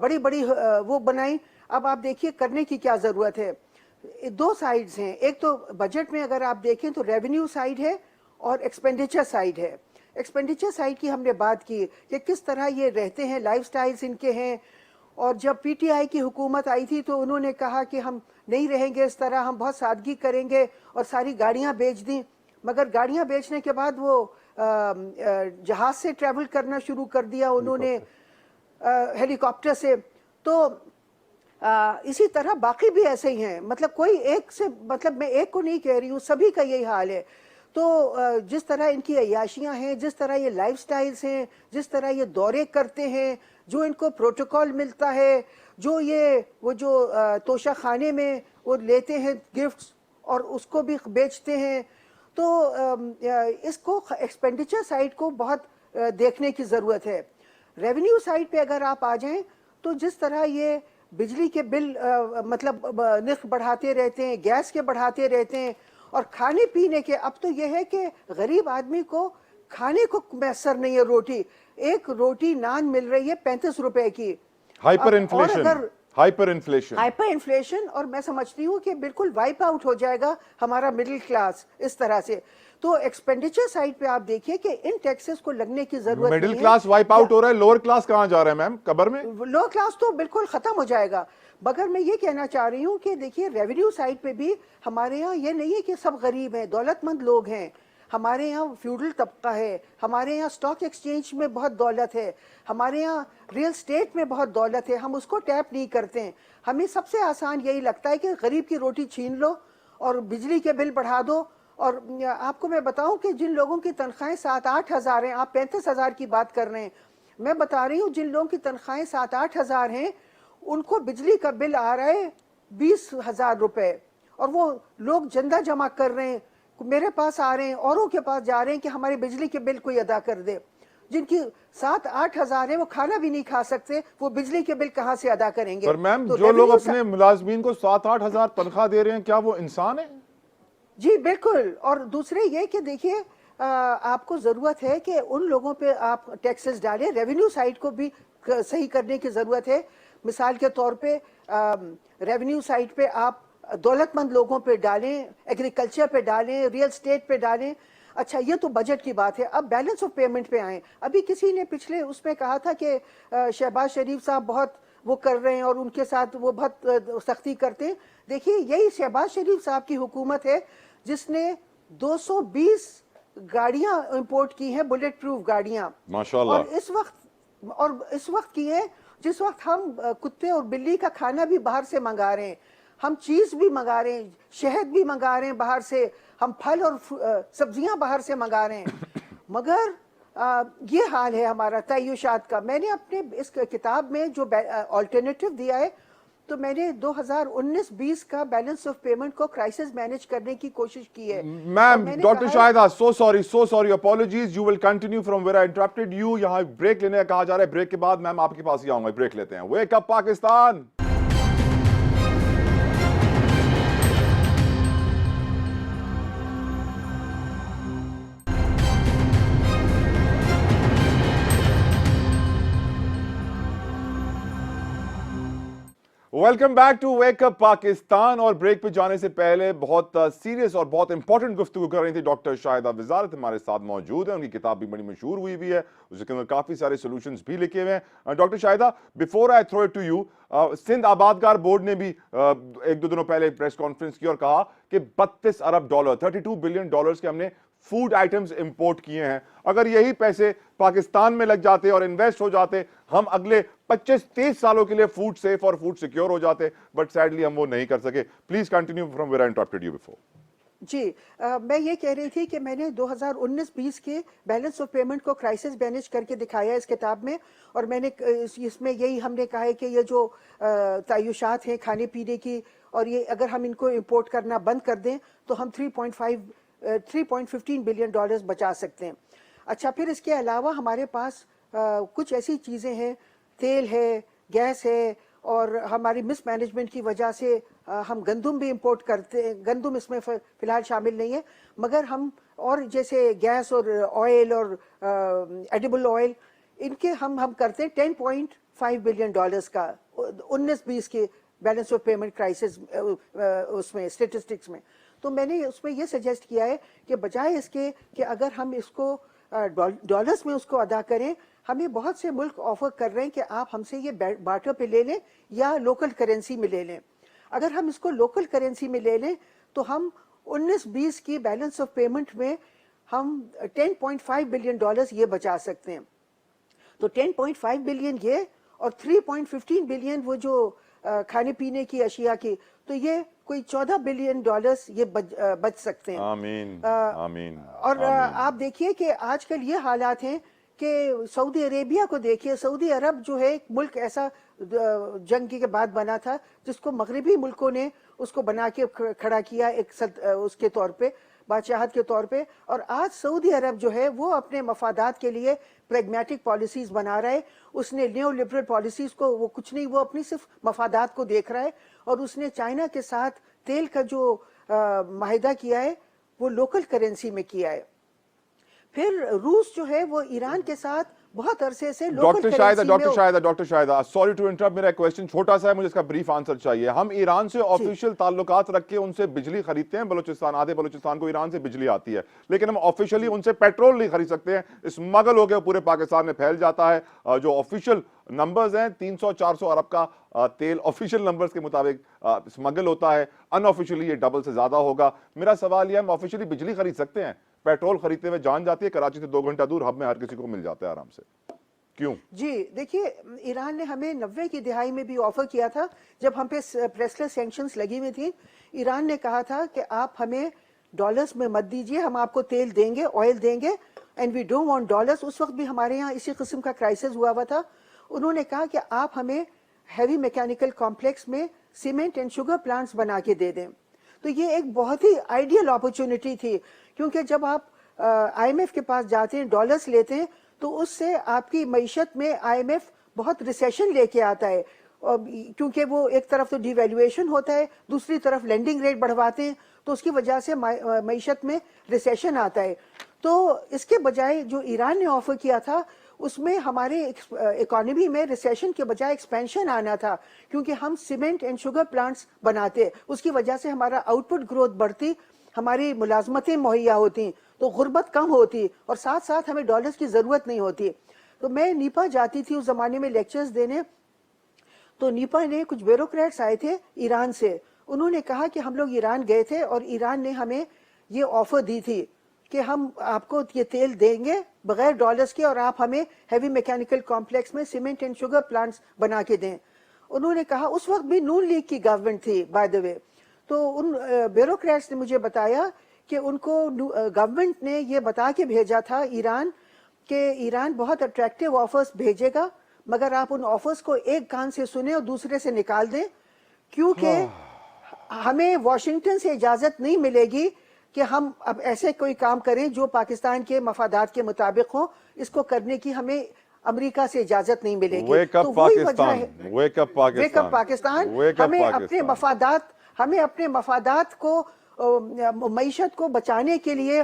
बड़ी बड़ी वो बनाई। अब आप देखिए करने की क्या ज़रूरत है। 2 साइड्स हैं, एक तो बजट में अगर आप देखें तो रेवेन्यू साइड है और एक्सपेंडिचर साइड है। एक्सपेंडिचर साइड की हमने बात की कि किस तरह ये रहते हैं, लाइफस्टाइल्स इनके हैं। और जब पीटीआई की हुकूमत आई थी तो उन्होंने कहा कि हम नहीं रहेंगे इस तरह, हम बहुत सादगी करेंगे और सारी गाड़ियां बेच दी। मगर गाड़ियां बेचने के बाद वो जहाज से ट्रैवल करना शुरू कर दिया उन्होंने, हेलीकॉप्टर से। तो इसी तरह बाकी भी ऐसे ही हैं, मतलब कोई एक से, मतलब मैं एक को नहीं कह रही हूँ, सभी का यही हाल है। तो जिस तरह इनकी अय्याशियाँ हैं, जिस तरह ये लाइफस्टाइल्स हैं, जिस तरह ये दौरे करते हैं, जो इनको प्रोटोकॉल मिलता है, जो ये वो जो तोशा खाने में वो लेते हैं गिफ्ट्स और उसको भी बेचते हैं। तो इसको एक्सपेंडिचर साइड को बहुत देखने की ज़रूरत है। रेवेन्यू साइड पे अगर आप आ जाएं तो जिस तरह ये बिजली के बिल मतलब निर्ख बढ़ाते रहते हैं, गैस के बढ़ाते रहते हैं, और खाने पीने के, अब तो ये है कि गरीब आदमी को खाने को मैसर नहीं है। रोटी, एक रोटी नान मिल रही है 35 रुपए की। हाइपर और इन्फ्लेशन, अगर हाइपर इन्फ्लेशन, हाइपर इन्फ्लेशन, और मैं समझती हूँ कि बिल्कुल वाइप आउट हो जाएगा हमारा मिडिल क्लास इस तरह से। तो एक्सपेंडिचर साइड पे आप देखिए कि इन टैक्सेस को लगने की जरूरत नहीं है। मिडिल क्लास वाइप आउट हो रहा है, लोअर क्लास कहां जा रहा है मैम, कब्र में? लो क्लास तो बिल्कुल खत्म हो जाएगा। मगर मैं ये कहना चाह रही हूँ कि देखिए रेवेन्यू साइड पे भी हमारे यहाँ ये नहीं है कि सब गरीब हैं, दौलतमंद लोग हैं। हमारे यहाँ फ्यूडल तबका है, हमारे यहाँ स्टॉक एक्सचेंज में बहुत दौलत है, हमारे यहाँ रियल स्टेट में बहुत दौलत है, हम उसको टैप नहीं करते हैं। हमें सबसे आसान यही लगता है कि गरीब की रोटी छीन लो और बिजली के बिल बढ़ा दो। और आपको मैं बताऊं कि जिन लोगों की तनख्वाहें 7-8 हज़ार हैं, आप 35 हज़ार की बात कर रहे हैं, मैं बता रही हूँ जिन लोगों की तनख्वाहें 7-8 हज़ार हैं उनको बिजली का बिल आ रहा है 20,000 रुपए, और वो लोग चंदा जमा कर रहे हैं, मेरे पास आ रहे हैं, औरों के पास जा रहे हैं कि हमारे बिजली के बिल कोई अदा कर दे। जिनकी 7-8 हज़ार है वो खाना भी नहीं खा सकते, वो बिजली के बिल कहाँ से अदा करेंगे? पर मैम तो जो लोग रेवेन्यू अपने मुलाजमीन को 7-8 हजार तनख्वाह दे रहे हैं, क्या वो इंसान है? जी बिल्कुल। और दूसरे ये कि देखिए आपको ज़रूरत है कि उन लोगों पे आप टैक्सेस डालें, रेवेन्यू साइड को भी सही करने की ज़रूरत है। मिसाल के तौर पे रेवेन्यू साइड पे आप दौलतमंद लोगों पे डालें, एग्रीकल्चर पे डालें, रियल स्टेट पे डालें। अच्छा, ये तो बजट की बात है। अब बैलेंस ऑफ पेमेंट पे आए। अभी किसी ने पिछले उसमें कहा था कि शहबाज शरीफ साहब बहुत वो कर रहे हैं और उनके साथ वो बहुत सख्ती करते हैं। देखिए यही शहबाज शरीफ साहब की हुकूमत है जिसने 220 गाड़ियां इंपोर्ट की हैं, बुलेट प्रूफ गाड़ियां, माशाल्लाह। और इस वक्त की है जिस वक्त हम कुत्ते और बिल्ली का खाना भी बाहर से मंगा रहे हैं, हम चीज भी मंगा रहे हैं, शहद भी मंगा रहे हैं बाहर से, हम फल और सब्जियां बाहर से मंगा रहे हैं। मगर ये हाल है हमारा तय्युशात का। मैंने अपने इस किताब में जो ऑल्टरनेटिव दिया है, तो मैंने 2019-20 का बैलेंस ऑफ पेमेंट को क्राइसिस मैनेज करने की कोशिश की है। Ma'am, doctor Shahida, so sorry, apologies, you will continue from where I interrupted you. यहाँ ब्रेक लेने का कहा जा रहा है, ब्रेक के बाद मैम आपके पास ही आऊंगा। ब्रेक लेते हैं। Wake up Pakistan. Welcome back to wake up Pakistan. और ब्रेक पे जाने से पहले बहुत सीरियस और बहुत इंपॉर्टेंट गुफ्तगू कर रही थी डॉक्टर शाहिदा वजारत, हमारे साथ मौजूद है। उनकी किताब भी बड़ी मशहूर हुई भी है, उसके अंदर काफी सारे सॉल्यूशंस भी लिखे हुए हैं। Doctor Shahida, before I throw it to you, Sindh आबादकार बोर्ड ने भी एक दो दिनों पहले प्रेस कॉन्फ्रेंस की और कहा कि 32 अरब डॉलर, 32 बिलियन डॉलर्स के हमने फूड आइटम्स इंपोर्ट किए हैं। अगर यही पैसे पाकिस्तान में लग जाते और इन्वेस्ट हो जाते, हम अगले 25-30 सालों के लिए फूड सेफ और फूड सिक्योर हो जाते। बट सैडली हम वो नहीं कर सके। Please continue from where I interrupted you before. जी मैं ये कह रही थी कि मैंने 2019-20 के बैलेंस ऑफ पेमेंट को क्राइसिस मैनेज करके दिखाया इस किताब में। और मैंने इसमें यही हमने कहा है कि ये जो तय्युशात हैं खाने पीने की, और ये अगर हम इनको इंपोर्ट करना बंद कर दें तो हम 3.15 बिलियन डॉलर्स बचा सकते हैं। अच्छा, फिर इसके अलावा हमारे पास कुछ ऐसी चीज़ें हैं, तेल है, गैस है, और हमारी मिसमैनेजमेंट की वजह से हम गंदम भी इंपोर्ट करते हैं। गंदम इसमें फ़िलहाल शामिल नहीं है, मगर हम और जैसे गैस और ऑयल और एडिबल ऑयल, इनके हम करते हैं 10.5 बिलियन डॉलर्स का 19-20 के बैलेंस ऑफ पेमेंट क्राइसिस उसमें स्टेटिस्टिक्स में। तो मैंने उसमें ये सजेस्ट किया है कि बजाय इसके कि अगर हम इसको डॉलर्स में उसको अदा करें। हमें बहुत से मुल्क ऑफर कर रहे हैं कि आप हमसे ये बार्टर पे ले लें या लोकल करेंसी में ले लें। अगर हम इसको लोकल करेंसी में ले लें तो हम 19-20 की बैलेंस ऑफ पेमेंट में हम 10.5 बिलियन डॉलर्स ये बचा सकते हैं। तो 10.5 बिलियन ये और 3.15 बिलियन वो जो खाने पीने की अशिया की, तो ये कोई 14 बिलियन डॉलर्स ये बच सकते हैं। आमीन आमीन। और आप देखिए कि आजकल ये हालात हैं कि सऊदी अरेबिया को देखिए, सऊदी अरब जो है एक मुल्क ऐसा जंग के बाद बना था जिसको मगरबी मुल्कों ने उसको बना के खड़ा किया एक उसके तौर पे, बादशाहत के तौर पे। और आज सऊदी अरब जो है वो अपने मफादात के लिए प्रैग्मेटिक पॉलिसीज बना रहा है। उसने न्यू लिबरल पॉलिसीज को वो कुछ नहीं, वो अपनी सिर्फ मफादात को देख रहा है। और उसने चाइना के साथ तेल का जो माहिदा किया है वो लोकल करेंसी में किया है। फिर रूस जो है वो ईरान के साथ बहुत अरसे से local doctor Shahida, sorry to interrupt, मेरा क्वेश्चन छोटा सा है, मुझे इसका ब्रीफ आंसर चाहिए। हम ईरान से ऑफिशियल ताल्लुकात रख के उनसे बिजली खरीदते हैं, बलूचिस्तान, आधे बलूचिस्तान को ईरान से बिजली आती है, लेकिन हम ऑफिशियली उनसे पेट्रोल नहीं खरीद सकते हैं। स्मगल हो गया, पूरे पाकिस्तान में फैल जाता है। जो ऑफिशियल नंबर्स हैं 300-400 अरब का तेल ऑफिशियल नंबर्स के मुताबिक स्मगल होता है, अनऑफिशियली ये डबल से ज्यादा होगा। मेरा सवाल यह, हम ऑफिशियली बिजली खरीद सकते हैं, पेट्रोल खरीदते हुए जान जाती है, कराची से 2 घंटा दूर हब में हर किसी को मिल जाता है आराम से, क्यों? जी देखिए, ईरान ने हमें 90 की दिहाई में भी ऑफर किया था, जब हम पे प्रेसलेस सैंक्शंस लगी हुई थी। ईरान ने कहा था कि आप हमें डॉलर्स में मत दीजिए, हम आपको तेल देंगे, ऑयल देंगे, and we don't want dollars. उस वक्त भी हमारे यहाँ इसी किस्म का क्राइसिस हुआ था। उन्होंने कहा कि आप हमें हैवी मैकेनिकल कॉम्प्लेक्स में सीमेंट एंड शुगर प्लांट्स बना के दे दें। तो ये एक बहुत ही आइडियल अपॉर्चुनिटी थी, क्योंकि जब आप IMF के पास जाते हैं, डॉलर्स लेते हैं, तो उससे आपकी मईशत में IMF बहुत रिसेशन लेके आता है, क्योंकि वो एक तरफ तो डिवैल्यूएशन होता है, दूसरी तरफ लेंडिंग रेट बढ़वाते हैं, तो उसकी वजह से मईशत में रिसेशन आता है। तो इसके बजाय जो ईरान ने ऑफर किया था उसमें हमारे इकोनॉमी में रिसेशन के बजाय एक्सपेंशन आना था, क्योंकि हम सीमेंट एंड शुगर प्लांट्स बनाते, उसकी वजह से हमारा आउटपुट ग्रोथ बढ़ती, हमारी मुलाजमतें मुहैया होती, तो गुर्बत कम होती और साथ साथ हमें डॉलर्स की ज़रूरत नहीं होती। तो मैं नीपा जाती थी उस ज़माने में लेक्चर्स देने, तो नीपा ने कुछ ब्यूरोक्रेट्स आए थे ईरान से, उन्होंने कहा कि हम लोग ईरान गए थे और ईरान ने हमें ये ऑफर दी थी कि हम आपको ये तेल देंगे बगैर डॉलर्स के और आप हमें हैवी मैकेनिकल कॉम्प्लेक्स में सीमेंट एंड शुगर प्लांट्स बना के दें। उन्होंने कहा, उस वक्त भी नून लीग की गवर्नमेंट थी बाय द वे, तो उन ब्यूरोक्रेट्स ने मुझे बताया कि उनको गवर्नमेंट ने ये बता के भेजा था ईरान कि ईरान बहुत अट्रैक्टिव ऑफर्स भेजेगा, मगर आप उन ऑफर्स को एक कान से सुने और दूसरे से निकाल दें, क्योंकि हमें वॉशिंगटन से इजाजत नहीं मिलेगी कि हम अब ऐसे कोई काम करें जो पाकिस्तान के मफादात के मुताबिक हो। इसको करने की हमें अमेरिका से इजाजत नहीं मिलेगी। तो वही वजह है, वेक अप पाकिस्तान, हमें अपने मफादात को, मईशत को बचाने के लिए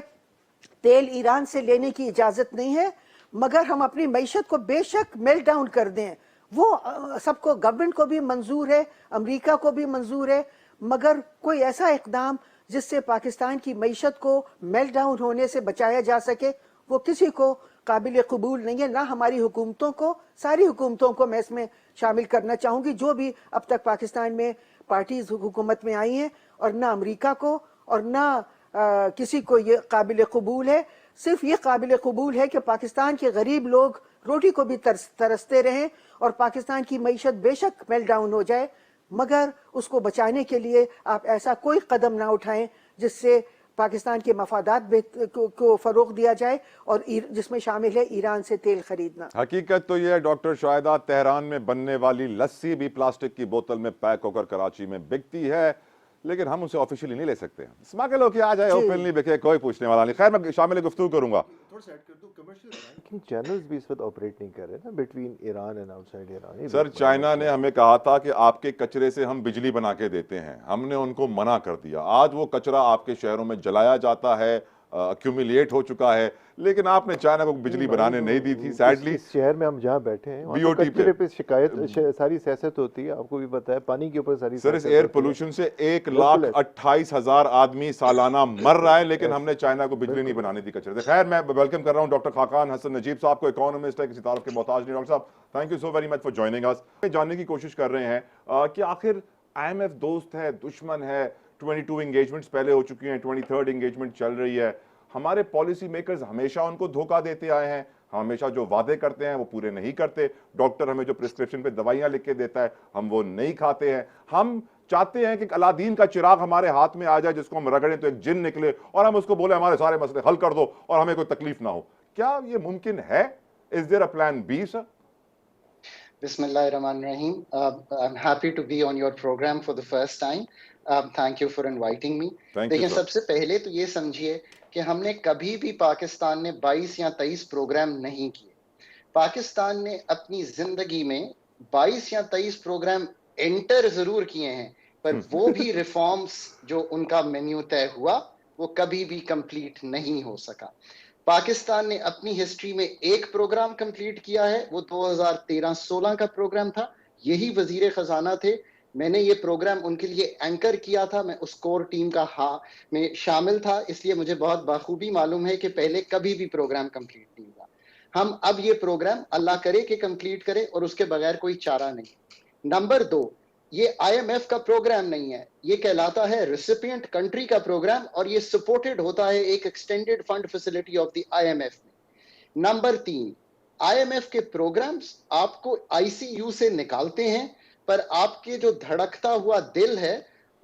तेल ईरान से लेने की इजाजत नहीं है, मगर हम अपनी मईशत को बेशक मेल्ट डाउन कर दें, वो सबको, गवर्नमेंट को भी मंजूर है, अमेरिका को भी मंजूर है, मगर कोई ऐसा इकदाम जिससे पाकिस्तान की मईशत को मेल्ट डाउन होने से बचाया जा सके, वो किसी को काबिल कबूल नहीं है। ना हमारी हुकूमतों को, सारी हुकूमतों को मैं इसमें शामिल करना चाहूँगी जो भी अब तक पाकिस्तान में पार्टीज हुकूमत में आई हैं, और ना अमेरिका को और ना किसी को ये काबिल कबूल है। सिर्फ ये काबिल कबूल है कि पाकिस्तान के गरीब लोग रोटी को भी तरसते रहें और पाकिस्तान की मईशत बेशक मेल्ट डाउन हो जाए, मगर उसको बचाने के लिए आप ऐसा कोई कदम ना उठाएं जिससे पाकिस्तान के मफादात को फरोग दिया जाए, और जिसमें शामिल है ईरान से तेल खरीदना। हकीकत तो यह है डॉक्टर शाहिदा, तेहरान में बनने वाली लस्सी भी प्लास्टिक की बोतल में पैक होकर कराची में बिकती है, लेकिन हम उसे ऑफिशियली नहीं ले सकते। स्मगल होके आ जाए, ओपनली बिके, कोई पूछने वाला नहीं। खैर, मैं शामिल गुफ्तगू करूंगा। चैनल्स भी इस वक्त ऑपरेट नहीं कर रहे ना between Iran and outside Iran. Sir, China ने हमें कहा था कि आपके कचरे से हम बिजली बना के देते हैं, हमने उनको मना कर दिया। आज वो कचरा आपके शहरों में जलाया जाता है, अक्यूमुलेट हो चुका है, लेकिन आपने चाइना को बिजली बनाने नहीं दी थी सैडली। इस शहर में हम जहाँ बैठे हैं वहाँ तो BOT कचरे पे शिकायत सारी सियासत होती है, आपको भी पता है, पानी के ऊपर सारी सर इस सियासत एयर होती है। पोल्यूशन से बिल्कुल है। 1,28,000 आदमी सालाना मर रहा है, लेकिन Yes. हमने चाइना को बिजली नहीं बिल्कुल। बनाने दी कचरे से। खैर, मैं वेलकम कर रहा हूं डॉक्टर खाकान हसन नजीब साहब को, इकोनॉमिस्ट है, किसी तारुफ के मोहताज नहीं। डॉक्टर साहब, thank you so very much for joining us. जानने की कोशिश कर रहे हैं कि आखिर IMF दोस्त है, दुश्मन है? 22 एंगेजमेंट्स पहले हो चुकी हैं, 23rd एंगेजमेंट चल रही है। हमारे पॉलिसी मेकर्स हमेशा उनको धोखा देते आए हैं, हमेशा जो वादे करते हैं वो पूरे नहीं करते। डॉक्टर हमें जो प्रिस्क्रिप्शन पे दवाइयां लिख के देता है हम वो नहीं खाते हैं। हम चाहते हैं कि अलादीन का चिराग हमारे हाथ में आ जाए, जिसको हम रगड़ें तो एक जिन निकले और हम उसको बोले हमारे सारे मसले हल कर दो और हमें कोई तकलीफ ना हो। क्या ये मुमकिन है? Is there a plan B, sir? Bismillahirrahmanirrahim. I'm happy to be on your program for the first time. Thank you for inviting me. Thank you, देखिए, sir. सबसे पहले तो ये समझिए कि हमने कभी भी पाकिस्तान ने 22 या 23 प्रोग्राम नहीं किए। पाकिस्तान ने अपनी जिंदगी में 22 या 23 प्रोग्राम एंटर जरूर किए हैं, पर वो भी रिफॉर्म्स जो उनका मेन्यू तय हुआ वो कभी भी कंप्लीट नहीं हो सका। पाकिस्तान ने अपनी हिस्ट्री में एक प्रोग्राम कंप्लीट किया है, वो 2013-16 का प्रोग्राम था। यही वजीर खजाना थे, मैंने ये प्रोग्राम उनके लिए एंकर किया था, मैं उस कोर टीम का में शामिल था, इसलिए मुझे बहुत बाखूबी मालूम है कि पहले कभी भी प्रोग्राम कंप्लीट नहीं हुआ। हम अब ये प्रोग्राम अल्लाह करे कि कंप्लीट करे और उसके बगैर कोई चारा नहीं। नंबर 2, ये IMF का प्रोग्राम नहीं है, ये कहलाता है रेसिपिएंट कंट्री का प्रोग्राम और ये सपोर्टेड होता है एक extended fund facility of the IMF में। नंबर 3, IMF के प्रोग्राम्स आपको ICU से निकालते हैं, पर आपके जो धड़कता हुआ दिल है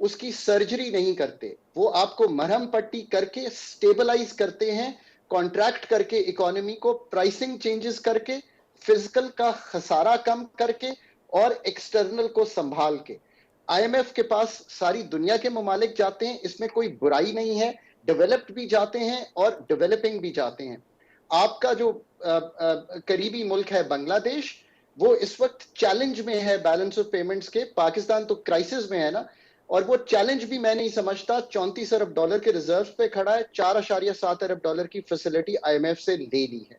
उसकी सर्जरी नहीं करते, वो आपको मरहम पट्टी करके स्टेबलाइज करते हैं, कॉन्ट्रैक्ट करके इकोनॉमी को, प्राइसिंग चेंजेस करके, फिजिकल का खसारा कम करके और एक्सटर्नल को संभाल के। IMF के पास सारी दुनिया के ममालिक जाते हैं, इसमें कोई बुराई नहीं है, डेवलप्ड भी जाते हैं और डेवलपिंग भी जाते हैं। आपका जो करीबी मुल्क है बांग्लादेश, वो इस वक्त चैलेंज में है बैलेंस ऑफ पेमेंट्स के। पाकिस्तान तो क्राइसिस में है ना, और वो चैलेंज भी मैं नहीं समझता। $34 अरब के रिजर्व पे खड़ा है, $4.7 अरब की फैसिलिटी IMF से ले ली है।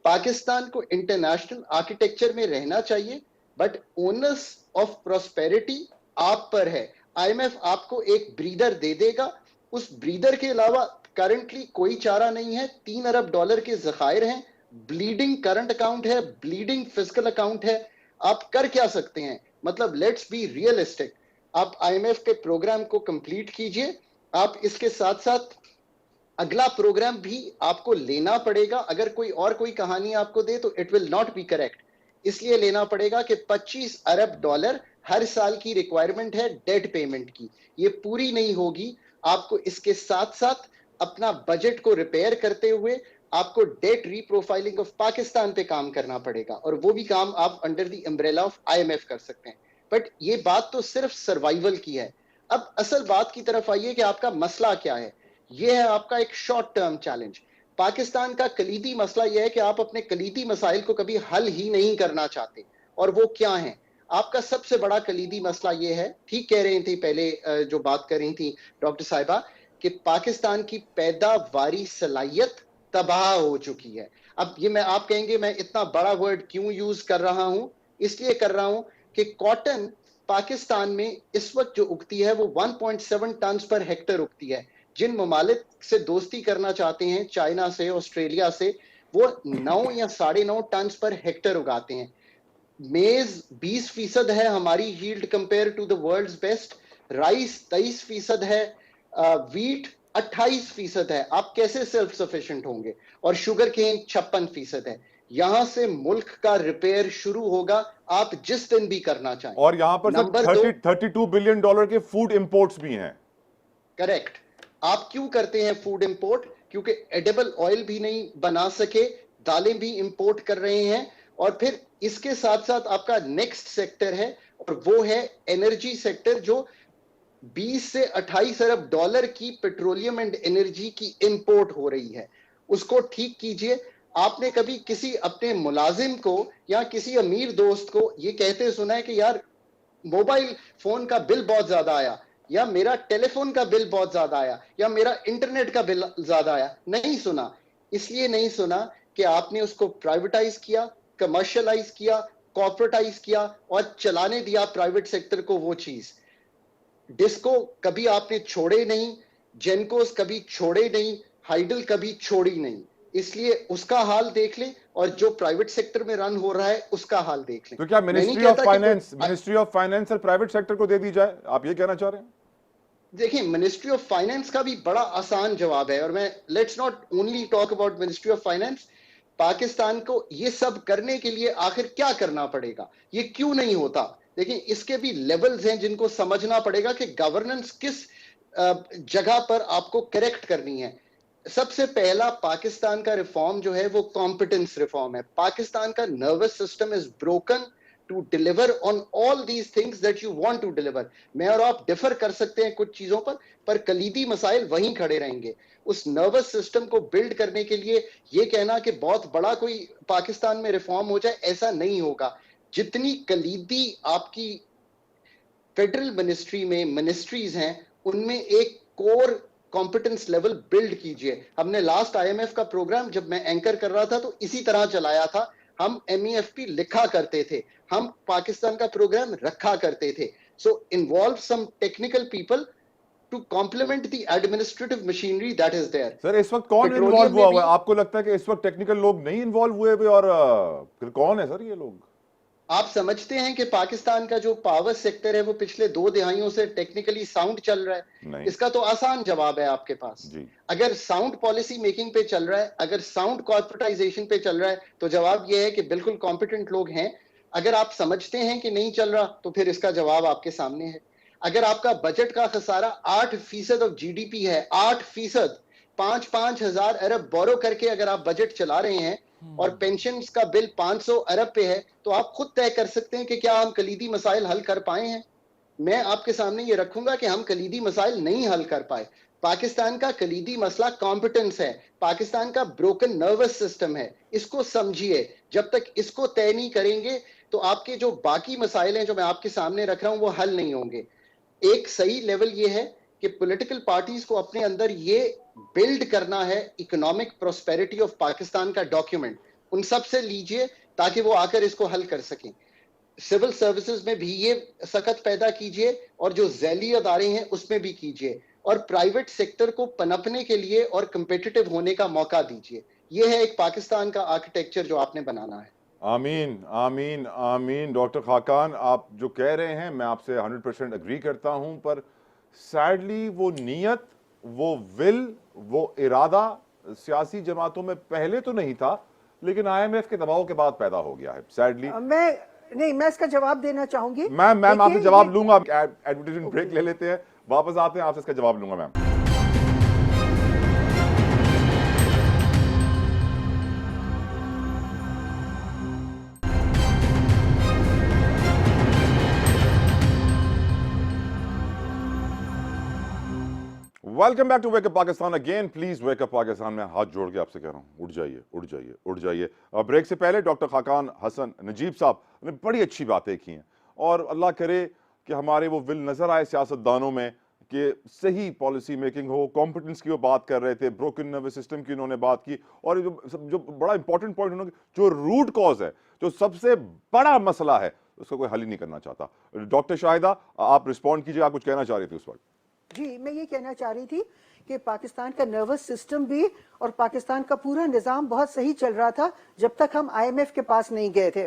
पाकिस्तान को इंटरनेशनल आर्किटेक्चर में रहना चाहिए, बट ओनर्स ऑफ प्रॉस्पेरिटी आप पर है। IMF आपको एक ब्रीदर दे देगा, उस ब्रीदर के अलावा करंटली कोई चारा नहीं है। $3 अरब के जखायर हैं, ब्लीडिंग करंट अकाउंट है, ब्लीडिंग फिजिकल अकाउंट है। आप कर क्या सकते हैं? मतलब लेट्स बी रियलिस्टिक। आप IMF के प्रोग्राम को कंप्लीट कीजिए, आप इसके साथ साथ अगला प्रोग्राम भी आपको लेना पड़ेगा। अगर कोई कहानी आपको दे तो it will not be correct, इसलिए लेना पड़ेगा कि $25 अरब हर साल की रिक्वायरमेंट है डेट पेमेंट की, ये पूरी नहीं होगी। आपको इसके साथ साथ अपना बजट को रिपेयर करते हुए आपको डेट रीप्रोफाइलिंग ऑफ पाकिस्तान पे काम करना पड़ेगा, और वो भी काम आप under the umbrella of IMF कर सकते हैं। बट ये बात तो सिर्फ सर्वाइवल की है। अब असल बात की तरफ आइए कि आपका मसला क्या है। ये है आपका एक शॉर्ट टर्म चैलेंज। पाकिस्तान का कलीदी मसला यह है कि आप अपने कलीदी मसाइल को कभी हल ही नहीं करना चाहते, और वो क्या है? आपका सबसे बड़ा कलीदी मसला यह है, ठीक कह रही थी पहले जो बात कर रही थी डॉक्टर साहिबा, कि पाकिस्तान की पैदावारी सलाहियत तबाह हो चुकी है। अब ये आप कहेंगे मैं इतना बड़ा वर्ड क्यों यूज कर रहा हूं? इसलिए कर रहा हूं कि कॉटन पाकिस्तान में इस वक्त जो उगती है वो 1.7 टन पर हेक्टर उगती है। जिन ममालिक से दोस्ती करना चाहते हैं, चाइना से, ऑस्ट्रेलिया से, वो 9 या 9.5 टन पर हेक्टर उगाते हैं। मेज 20% है हमारी yield compare to the world's best, rice 23% है, वीट 28% है। आप कैसे सेल्फ सफिशिएंट होंगे? और शुगर केन 56% है। यहां से मुल्क का रिपेयर शुरू होगा, आप जिस दिन भी करना चाहें। और यहां पर सर $32 बिलियन के फूड इंपोर्ट्स भी हैं। करेक्ट। आप क्यों करते हैं फूड इंपोर्ट? क्योंकि एडिबल ऑयल भी नहीं बना सके, दालें भी इंपोर्ट कर रहे हैं, और फिर इसके साथ साथ आपका नेक्स्ट सेक्टर है, और वो है एनर्जी सेक्टर, जो 20 से 28 अरब डॉलर की पेट्रोलियम एंड एनर्जी की इंपोर्ट हो रही है। उसको ठीक कीजिए। आपने कभी किसी अपने मुलाजिम को या किसी अमीर दोस्त को ये कहते सुना है कि यार मोबाइल फोन का बिल बहुत ज्यादा आया, या मेरा टेलीफोन का बिल बहुत ज्यादा आया या मेरा इंटरनेट का बिल ज्यादा आया, नहीं सुना। इसलिए नहीं सुना कि आपने उसको प्राइवेटाइज किया, कमर्शियलाइज किया, कॉर्पोरेटाइज किया और चलाने दिया प्राइवेट सेक्टर को वो चीज। डिस्को कभी आपने छोड़े नहीं, जेनकोस कभी छोड़े नहीं, हाइडल कभी छोड़ी नहीं। इसलिए उसका हाल देख लें और जो प्राइवेट सेक्टर में रन हो रहा है उसका हाल देख लें। तो क्या मैं नहीं मिनिस्ट्री ऑफ कहता कि फाइनेंस और प्राइवेट सेक्टर को दे दी जाए, आप ये कहना चाह रहे हैं? देखिए, मिनिस्ट्री ऑफ फाइनेंस का भी बड़ा आसान जवाब है, और मैं let's not only talk about ministry of finance. Pakistan को ये सब करने के लिए आखिर क्या करना पड़ेगा, ये क्यों नहीं होता? देखिए, इसके भी लेवल्स हैं जिनको समझना पड़ेगा कि गवर्नेंस किस जगह पर आपको करेक्ट करनी है। सबसे पहला पाकिस्तान का रिफॉर्म जो है वो कॉम्पिटेंस रिफॉर्म है। पाकिस्तान का nervous system is broken to deliver on all these things that you want to deliver. मैं और आप डिफर कर सकते हैं कुछ चीजों पर कलीदी मसाइल वहीं खड़े रहेंगे। उस नर्वस सिस्टम को बिल्ड करने के लिए ये कहना कि बहुत बड़ा कोई पाकिस्तान में रिफॉर्म हो जाए, ऐसा नहीं होगा। जितनी कलीदी आपकी फेडरल मिनिस्ट्री में मिनिस्ट्रीज हैं, उनमें एक कोर कॉम्पिटेंस लेवल बिल्ड कीजिए। हमने लास्ट आईएमएफ का प्रोग्राम जब मैं एंकर कर रहा था तो इसी तरह चलाया था। हम MEFP लिखा करते थे, हम पाकिस्तान का प्रोग्राम रखा करते थे। So involve some technical people to complement the administrative machinery that is there. Sir इस वक्त कौन इन्वॉल्व हुआ हुआ है? आपको लगता है कि इस वक्त टेक्निकल लोग नहीं इन्वॉल्व हुए हुए, और फिर कौन है सर ये लोग? आप समझते हैं कि पाकिस्तान का जो पावर सेक्टर है वो पिछले 2 दहाइयों से टेक्निकली साउंड चल रहा है? नहीं। इसका तो आसान जवाब है आपके पास जी। अगर साउंड पॉलिसी मेकिंग पे चल रहा है, अगर साउंड कॉर्पोरेटाइजेशन पे चल रहा है, तो जवाब यह है कि बिल्कुल कॉम्पिटेंट लोग हैं। अगर आप समझते हैं कि नहीं चल रहा, तो फिर इसका जवाब आपके सामने है। अगर आपका बजट का खसारा 8% ऑफ GDP है, 8%, 5-5 हजार अरब बोरो करके अगर आप बजट चला रहे हैं और पेंशन का बिल 500 अरब पे है, तो आप खुद तय कर सकते हैं कि क्या हम कलीदी मसाइल हल कर पाए हैं। मैं आपके सामने ये रखूंगा कि हम कलीदी मसाइल नहीं हल कर पाए। पाकिस्तान का कलीदी मसला कॉम्पिटेंस है, पाकिस्तान का ब्रोकन नर्वस सिस्टम है। इसको समझिए। जब तक इसको तय नहीं करेंगे तो आपके जो बाकी मसाइल हैं जो मैं आपके सामने रख रहा हूं वो हल नहीं होंगे। एक सही लेवल ये है कि पॉलिटिकल पार्टीज को अपने अंदर ये बिल्ड करना है इकोनॉमिक प्रोस्पेरिटी ऑफ पाकिस्तान का डॉक्यूमेंट। उन सब से लीजिए ताकि वो आकर इसको हल कर सकें। सिविल सर्विसेज में भी ये सख्त पैदा कीजिए और जो झैली अदारे हैं उसमें भी कीजिए, और प्राइवेट सेक्टर को पनपने के लिए और कंपेटिटिव होने का मौका दीजिए। ये है एक पाकिस्तान का आर्किटेक्चर जो आपने बनाना है। आमीन आमीन आमीन। डॉक्टर खाकान, आप जो कह रहे हैं मैं आपसे 100% एग्री करता हूं, पर सैडली वो नीयत, वो विल, वो इरादा सियासी जमातों में पहले तो नहीं था, लेकिन IMF के दबाव के बाद पैदा हो गया है सैडली। मैं इसका जवाब देना चाहूंगी। मैम आपसे जवाब लूंगा। एडवर्टाइजमेंट ब्रेक ले लेते हैं, वापस आते हैं, आपसे इसका जवाब लूंगा ma'am. Welcome back to wake up Pakistan again. Please wake up Pakistan में हाथ जोड़ के आपसे कह रहा हूं, उठ जाइए उठ जाइए उठ जाइए। ब्रेक से पहले डॉक्टर खाकान हसन नजीब साहब ने बड़ी अच्छी बातें की हैं, और अल्लाह करे कि हमारे वो विल नजर आए सियासतदानों में कि सही पॉलिसी मेकिंग हो। कॉम्पिटेंस की वो बात कर रहे थे, ब्रोकन नर्वस सिस्टम की उन्होंने बात की, और जो बड़ा इंपॉर्टेंट पॉइंट उन्होंने, जो रूट कॉज है, जो सबसे बड़ा मसला है, उसका कोई हल ही नहीं करना चाहता। डॉक्टर शाहिदा, आप रिस्पॉन्ड कीजिए, आप कुछ कहना चाह रही थी उस वक्त। जी, मैं ये कहना चाह रही थी कि पाकिस्तान का नर्वस सिस्टम भी और पाकिस्तान का पूरा निज़ाम बहुत सही चल रहा था जब तक हम IMF के पास नहीं गए थे।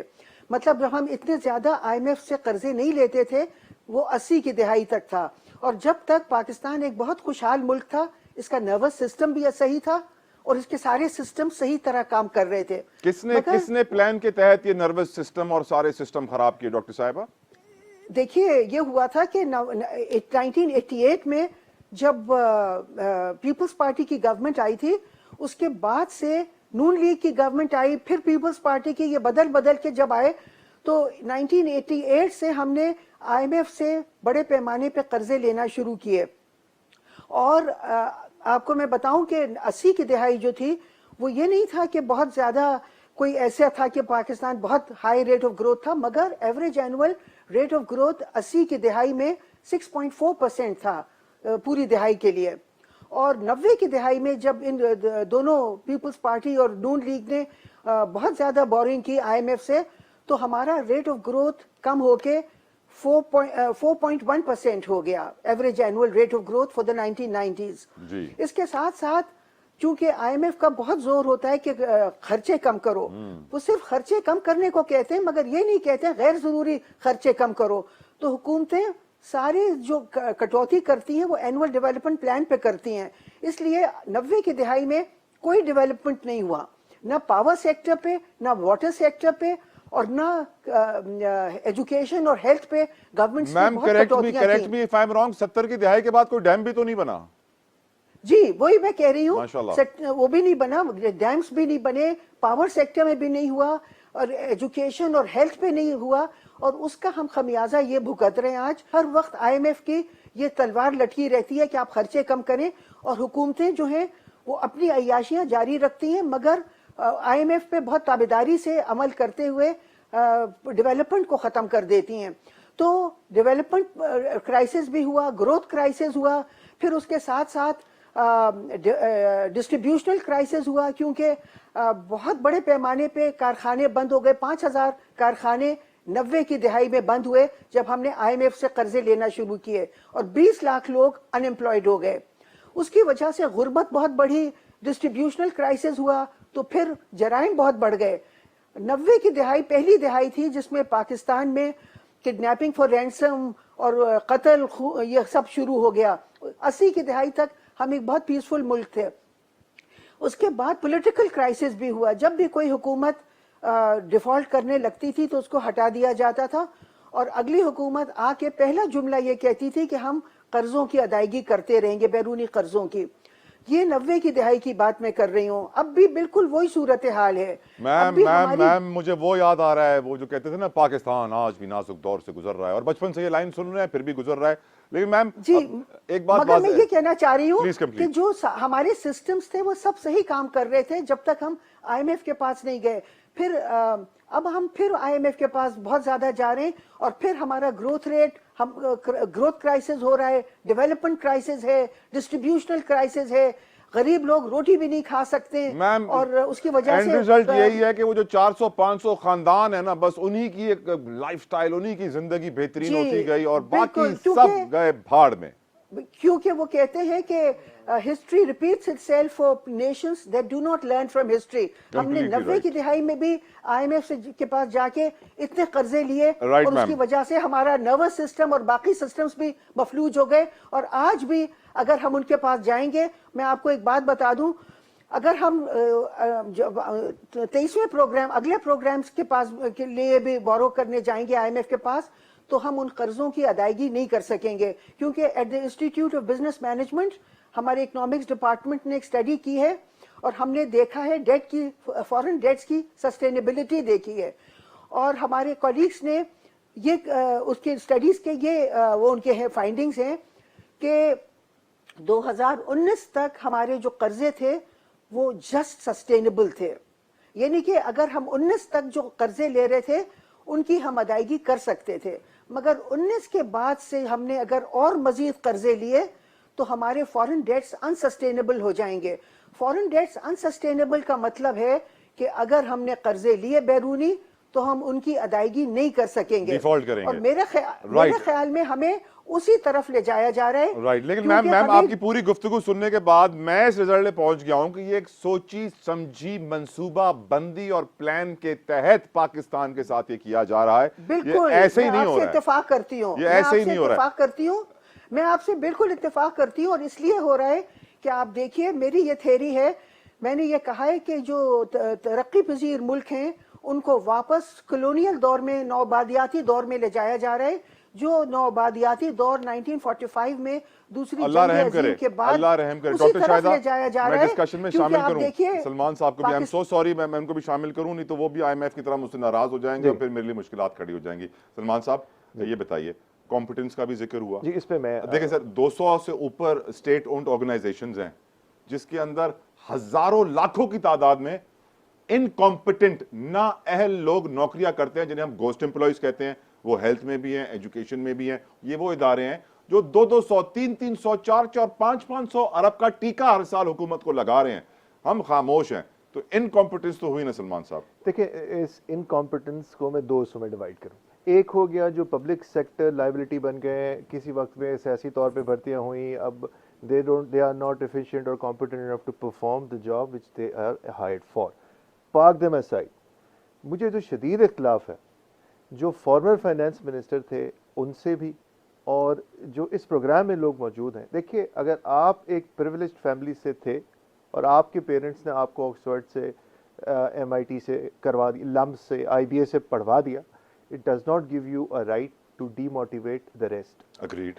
मतलब हम इतने ज़्यादा IMF से कर्जे नहीं लेते थे, वो 80 की दहाई तक था, और जब तक पाकिस्तान एक बहुत खुशहाल मुल्क था, इसका नर्वस सिस्टम भी सही था और इसके सारे सिस्टम सही तरह काम कर रहे थे। किसने प्लान के तहत ये नर्वस सिस्टम और सारे सिस्टम खराब किए डॉक्टर साहिबा? देखिए, ये हुआ था कि 1988 में जब पीपल्स पार्टी की गवर्नमेंट आई थी, उसके बाद से नून लीग की गवर्नमेंट आई, फिर पीपल्स पार्टी की, ये बदल बदल के जब आए, तो 1988 से हमने IMF से बड़े पैमाने पे कर्जे लेना शुरू किए। और आपको मैं बताऊं कि 80 की दहाई जो थी, वो ये नहीं था कि बहुत ज़्यादा कोई ऐसा था कि पाकिस्तान बहुत हाई रेट ऑफ ग्रोथ था, मगर average annual rate of growth 80 की दहाई में 6.4% था पूरी दिहाई के लिए। और 90 की दिहाई में जब इन दोनों पीपल्स पार्टी और नून लीग ने बहुत ज़्यादा बोरिंग की आईएमएफ से, तो हमारा रेट ऑफ ग्रोथ कम होके 4.1% हो गया, average annual rate of growth for the 1990s। जी। इसके साथ साथ चूंकि आईएमएफ का बहुत जोर होता है कि खर्चे कम करो, वो सिर्फ खर्चे कम करने को कहते हैं, मगर ये नहीं कहते हैं गैर जरूरी खर्चे कम करो। तो हुकूमतें सारे जो कटौती करती हैं वो एनुअल डेवलपमेंट प्लान पे करती हैं। इसलिए 90 की दिहाई में कोई डेवलपमेंट नहीं हुआ, ना पावर सेक्टर पे, ना वाटर सेक्टर पे, और ना एजुकेशन और हेल्थ पे गवर्नमेंट ने मैम बहुत correct me if I am wrong, 70 की दिहाई के बाद कोई डैम भी तो नहीं बना? जी वही मैं कह रही हूँ, माशाल्लाह। वो भी नहीं बना, डैम्स भी नहीं बने, पावर सेक्टर में भी नहीं हुआ, और एजुकेशन और हेल्थ पे नहीं हुआ, और उसका हम खमियाजा ये भुगत रहे हैं आज। हर वक्त आईएमएफ की ये तलवार लटकी रहती है कि आप खर्चे कम करें, और हुकूमतें जो हैं वो अपनी अय्याशियां जारी रखती हैं, मगर आईएमएफ पे बहुत ताबेदारी से अमल करते हुए डेवलपमेंट को ख़त्म कर देती हैं। तो डेवलपमेंट क्राइसिस भी हुआ, ग्रोथ क्राइसिस हुआ, फिर उसके साथ साथ डिस्ट्रीब्यूशनल क्राइसिस हुआ, क्योंकि बहुत बड़े पैमाने पे कारखाने बंद हो गए। 5,000 कारखाने 90 की दिहाई में बंद हुए जब हमने आईएमएफ से कर्जे लेना शुरू किए, और 20 लाख लोग अनएम्प्लॉयड हो गए। उसकी वजह से गुर्बत बहुत बढ़ी, डिस्ट्रीब्यूशनल क्राइसिस हुआ, तो फिर जराइम बहुत बढ़ गए। 90 की दिहाई पहली दिहाई थी जिसमें पाकिस्तान में किडनैपिंग फॉर रैंसम और कत्ल ये सब शुरू हो गया। 80 की दिहाई तक हम एक बहुत पीसफुल मुल्क थे। उसके बाद पॉलिटिकल क्राइसिस भी हुआ, जब भी कोई हुकूमत डिफॉल्ट करने लगती थी तो उसको हटा दिया जाता था, और अगली हुकूमत आके पहला जुमला ये कहती थी कि हम कर्जों की अदायगी करते रहेंगे, बैरूनी कर्जों की। ये 90 की दिहाई की बात मैं कर रही हूँ। अब भी बिल्कुल वही सूरत हाल है। मैम मुझे वो याद आ रहा है, वो जो कहते थे ना, पाकिस्तान आज भी नाजुक दौर से गुजर रहा है, और बचपन से ये लाइन सुन रहे हैं फिर भी गुजर रहा है। लेकिन मैम जी, एक बात मगर मैं ये कहना चाह रही हूँ कि जो हमारे सिस्टम्स थे वो सब सही काम कर रहे थे जब तक हम आईएमएफ के पास नहीं गए। फिर अब हम फिर आईएमएफ के पास बहुत ज्यादा जा रहे हैं, और फिर हमारा ग्रोथ रेट, हम ग्रोथ क्राइसिस हो रहा है, डेवलपमेंट क्राइसिस है, डिस्ट्रीब्यूशनल क्राइसिस है, गरीब लोग रोटी भी नहीं खा सकते। मैम और उसकी वजह से रिजल्ट यही है कि वो जो 400-500 खानदान है ना, बस उन्हीं की एक लाइफस्टाइल, उन्हीं की जिंदगी बेहतरीन होती गई, और बाकी सब गए भाड़ में। क्योंकि वो कहते हैं कि history repeats itself for Nations that do not learn from history. हमने 90 की दिहाई में भी आईएमएफ के पास जाके इतने कर्जे लिए, और उसकी वजह से हमारा नर्वस सिस्टम और बाकी सिस्टम्स भी मफलूज हो गए। और आज भी अगर हम उनके पास जाएंगे, मैं आपको एक बात बता दूं, अगर हम 23वें प्रोग्राम, अगले प्रोग्राम्स के पास के लिए भी बोरो करने जाएंगे आईएमएफ के पास, तो हम उन कर्जों की अदायगी नहीं कर सकेंगे। क्योंकि at the institute of business management, हमारे इकोनॉमिक्स डिपार्टमेंट ने एक स्टडी की है, और हमने देखा है डेट की, फॉरेन डेट्स की सस्टेनेबिलिटी देखी है, और हमारे कॉलीग्स ने ये उसके स्टडीज के ये वो उनके हैं फाइंडिंग्स हैं कि 2019 तक हमारे जो कर्जे थे वो जस्ट सस्टेनेबल थे। यानी कि अगर हम 19 तक जो कर्जे ले रहे थे उनकी हम अदायगी कर सकते थे, मगर 19 के बाद से हमने अगर और मजीद कर्जे लिए तो हमारे फॉरेन डेट्स अनसस्टेनेबल हो जाएंगे। फॉरेन डेट्स अनसस्टेनेबल का मतलब है कि अगर हमने कर्जे लिए बैरूनी तो हम उनकी अदायगी नहीं कर सकेंगे, डिफॉल्ट करेंगे। और मेरे ख्याल में हमें उसी तरफ ले जाया जा रहा है। राइट, लेकिन मैम आपकी पूरी गुफ्तगू सुनने के बाद मैं इस रिजल्ट पे पहुंच गया हूं कि ये एक सोची समझी मंसूबा बंदी और प्लान के तहत पाकिस्तान के साथ ये किया जा रहा है। बिल्कुल, ये ऐसे ही नहीं हो रहा है। इत्तेफाक करती हूँ, ये ऐसे ही नहीं हो रहा है। मैं आपसे बिल्कुल इत्तेफाक करती हूँ, और इसलिए हो रहा है कि आप देखिए, मेरी ये थ्योरी है, मैंने ये कहा है कि जो तरक्की पजीर मुल्क हैं उनको वापस कॉलोनियल दौर में, नौआबादियाती दौर में ले जाया जा रहा है। जो नौआबादियाती दौर 1945 में दूसरी जंग अज़ीम के बाद अल्लाह रहम करे। डॉक्टर शाहिदा, मैं डिस्कशन में शामिल करूं सलमान साहब को भी, आई एम सो सॉरी, मैं उनको भी शामिल करूं, नहीं तो वो भी आईएमएफ की तरह मुझसे नाराज हो जाएंगे और फिर मेरे लिए मुश्किलात खड़ी हो जाएंगी। सलमान साहब ये बताइए, कॉम्पिटेंस का भी जिक्र हुआ जी, इस पे मैं देखिए सर, 200 से ऊपर स्टेट ओन्ड ऑर्गेनाइजेशंस हैं जिसके अंदर हजारों लाखों की तादाद में इनकॉम्पिटेंट, ना अहल लोग नौकरियां करते हैं, जिन्हें हम गोस्ट एम्प्लॉयज कहते हैं। वो हेल्थ में भी हैं, एजुकेशन में भी हैं। ये वो इदारे हैं जो 200-200, 300-300, 400, 500 अरब का टीका हर साल हुकूमत को लगा रहे हैं, हम खामोश हैं। तो इनकॉम्पिटेंस तो हुई ना सलमान साहब। देखिए, इस इनकॉम्पिटेंस को मैं दो हिस्सों में डिवाइड करूँ। एक हो गया जो पब्लिक सेक्टर लाइबिलिटी बन गए, किसी वक्त में सियासी तौर पे भर्तियां हुई, अब दे आर नॉट एफिशिएंट और competent enough to perform the job which they are hired for. Park them aside. मुझे जो शदीद इख्तलाफ है जो फॉर्मर फाइनेंस मिनिस्टर थे उनसे भी, और जो इस प्रोग्राम में लोग मौजूद हैं। देखिए, अगर आप एक प्रिविलेज्ड फैमिली से थे और आपके पेरेंट्स ने आपको ऑक्सफोर्ड से MIT से करवा दी, लम्स से, IBA से पढ़वा दिया, it does not give you a right to demotivate the rest. Agreed.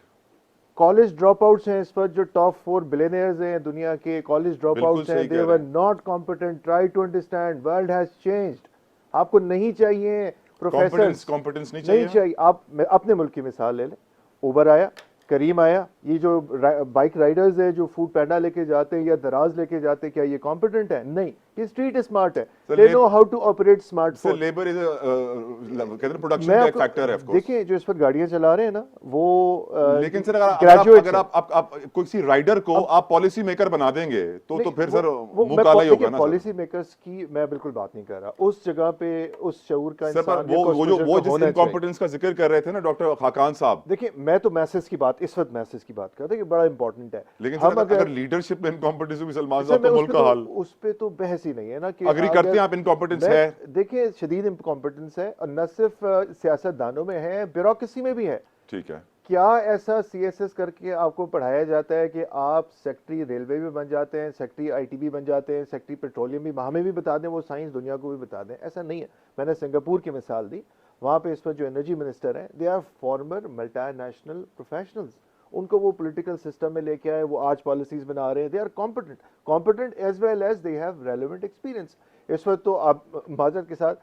College drop outs हैं इस वक्त जो टॉप 4 बिलियनियर्स हैं दुनिया के, कॉलेज ड्रॉप आउट्स हैं, they were not competent. Try to understand, world has changed. आपको नहीं चाहिए प्रोफेसर, कॉम्पिटेंस नहीं चाहिए। आप अपने मुल्क की मिसाल ले लें, उबर आया, करीम आया, ये जो बाइक राइडर्स है जो फूड पैंडा लेके जाते हैं या दराज लेके जाते हैं, क्या ये कॉम्पिटेंट है? नहीं, ये स्ट्रीट स्मार्ट है, they know how to operate smartphone. Labour is कहते हैं प्रोडक्शन का एक फैक्टर है ऑफ कोर्स। देखिए, जो इस पर गाड़ियां चला रहे हैं ना वो लेकिन सर ग्रेजुएट, अगर आप किसी राइडर को आप पॉलिसी मेकर बना देंगे तो फिर सर मुंह काला ही होगा ना। पॉलिसी मेकर्स की मैं बिल्कुल बात नहीं कर रहा, उस जगह पे उस शऊर का सर, इंसान वो जिस इनकॉम्पिटेंस का जिक्र कर रहे थे ना डॉक्टर खाकान साहब, देखिए, मैं तो मैसेज की बात, इस वक्त मैसेज की बात कर रहा था कि बड़ा इंपॉर्टेंट है। लेकिन सर अगर लीडरशिप में इनकॉम्पिटेंस भी सलमान साहब तो मुल्क का हाल, उस पे तो बहस ही नहीं है ना कि अग्री करते हैं आप इनकॉम्पिटेंस है। देखिए, शदीद इनकॉम्पिटेंस है, और न सिर्फ सियासतदानों में है, ब्यूरोक्रेसी में भी है। ठीक है। क्या ऐसा CSS करके आपको पढ़ाया जाता है कि आप सेक्रेटरी रेलवे भी बन जाते हैं, सेक्रेटरी IT भी बन जाते हैं, सेक्रेटरी पेट्रोलियम भी, हमें भी बता दें, वो साइंस दुनिया को भी बता दें? ऐसा नहीं है। मैंने सिंगापुर की मिसाल दी, वहाँ पे इस पर जो एनर्जी मिनिस्टर हैं, they are former multinational professionals. उनको वो पॉलिटिकल सिस्टम में लेके आए, वो आज पॉलिसीज बना रहे हैं। They are competent as well as they have relevant experience. इस वक्त तो आप माजरत के साथ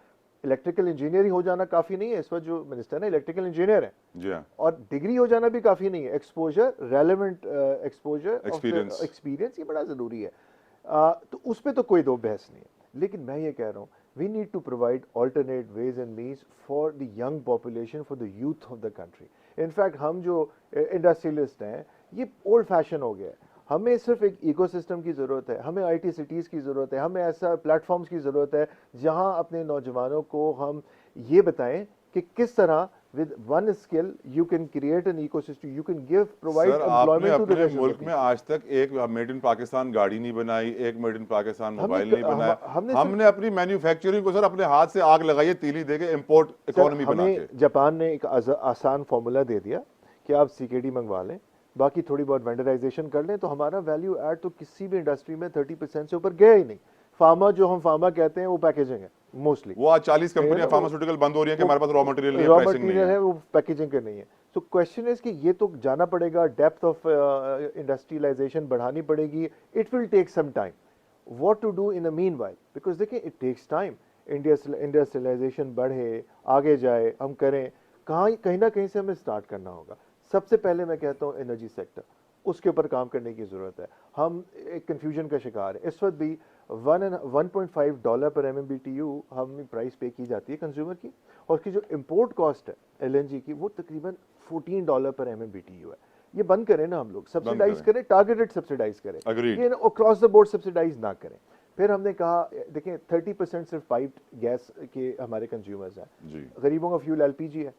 इलेक्ट्रिकल इंजीनियरिंग हो जाना काफी नहीं है। इस वक्त जो मिनिस्टर है इलेक्ट्रिकल इंजीनियर है जी हाँ। और डिग्री हो जाना भी काफी नहीं है। एक्सपोजर, रेलेवेंट एक्सपोजर, एक्सपीरियंस, ये बड़ा जरूरी है। तो उस पर तो कोई दो बहस नहीं है। लेकिन मैं ये कह रहा हूँ, we need to provide alternate ways and means for the young population, for the youth of the country. In fact, हम जो इंडस्ट्रियलिस्ट हैं, ये ओल्ड फैशन हो गया है। हमें सिर्फ एक इकोसिस्टम की ज़रूरत है, हमें IT सिटीज़ की ज़रूरत है, हमें ऐसा प्लेटफॉर्म्स की ज़रूरत है जहां अपने नौजवानों को हम ये बताएं कि किस तरह with one skill you can create an ecosystem, you can provide employment to the अपने मुल्क में आज तक एक मेड इन पाकिस्तान गाड़ी नहीं बनाई, एक मेड इन पाकिस्तान मोबाइल नहीं बनाया। हमने अपनी मैन्युफैक्चरिंग को सर अपने हाथ से आग लगाई है, तीली देके इंपोर्ट इकोनॉमी बना के। जापान ने एक आसान फॉर्मूला दे दिया कि आप CKD मंगवा लें, बाकी थोड़ी बहुत वेंडराइजेशन कर लें, तो हमारा वैल्यू ऐड तो किसी भी इंडस्ट्री में 30% से ऊपर गया ही नहीं। फार्मा, जो हम फार्मा कहते हैं, वो पैकेजिंग है मोस्टली। वो आज 40 कंपनियां फार्मास्यूटिकल बंद हो रही हैं कि हमारे पास रॉ मटेरियल है, वो पैकेजिंग का नहीं है। तो क्वेश्चन इज कि ये तो जाना पड़ेगा, डेप्थ ऑफ इंडस्ट्रियलाइजेशन बढ़ानी पड़ेगी। It will take some time. What to do in a meanwhile, because देखिए इट टेक्स टाइम। इंडस्ट्रियलाइजेशन बढ़े, आगे जाए, हम करें, कहीं ना कहीं से हमें स्टार्ट करना होगा। सबसे पहले मैं कहता हूँ एनर्जी सेक्टर, उसके ऊपर काम करने की ज़रूरत है। हम एक कन्फ्यूजन का शिकार है। इस वक्त भी $1.5 पर MMBTU हम प्राइस पे की जाती है कंज्यूमर की, और उसकी जो इंपोर्ट कॉस्ट है LNG की, वो तकरीबन $14 पर MMBTU है। ये बंद करें ना हम लोग, सब्सिडाइज करें, टारगेटेड सब्सिडाइज करें, ये अक्रॉस द बोर्ड सब्सिडाइज ना करें। फिर हमने कहा, देखें 30% सिर्फ पाइप्ड गैस के हमारे कंज्यूमर्स हैं। गरीबों का फ्यूल LPG है।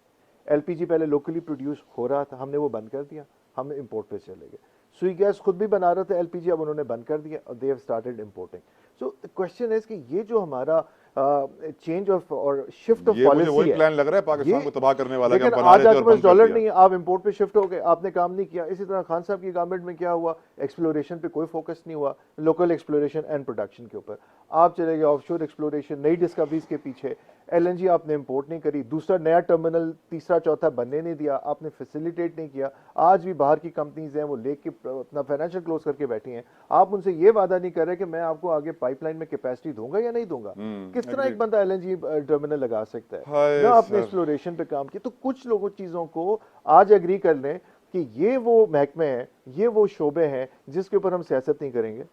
LPG पहले लोकली प्रोड्यूस हो रहा था, हमने वो बंद कर दिया, हम इंपोर्ट पे चले गए। सुई गैस खुद भी बना रहे थे LPG, अब उन्होंने बंद कर दिया और they have started importing. So the question is कि ये जो हमारा चेंज ऑफ और शिफ्ट ऑफ पॉलिसी है, वही प्लान लग रहा है पाकिस्तान को तबाह करने वाला। लेकिन आज आपके पास डॉलर नहीं है, आप इंपोर्ट पे शिफ्ट हो गए, आपने काम नहीं किया। इसी तरह खान साहब की गवर्नमेंट में क्या हुआ, एक्सप्लोरेशन पे कोई फोकस नहीं हुआ, लोकल एक्सप्लोरेशन एंड प्रोडक्शन के ऊपर आप चले गए, ऑफशोर एक्सप्लोरेशन, नई डिस्कवरीज के पीछे। LNG आपने इंपोर्ट नहीं करी, दूसरा नया टर्मिनल तीसरा चौथा बनने नहीं दिया, आपने फैसिलिटेट नहीं किया। आज भी बाहर की कंपनीज हैं, वो लेके अपना फाइनेंशियल क्लोज करके बैठी हैं। आप उनसे ये वादा नहीं कर रहे कि मैं आपको आगे पाइपलाइन में कैपेसिटी दूंगा या नहीं दूंगा। किस तरह एक बंदा LNG टर्मिनल लगा सकता है ना आपने एक्सप्लोरेशन पे काम किया। तो कुछ लोगों चीजों को आज एग्री कर लें कि ये वो महकमे हैं, ये वो शोबे हैं जिसके ऊपर हम सियासत नहीं करेंगे।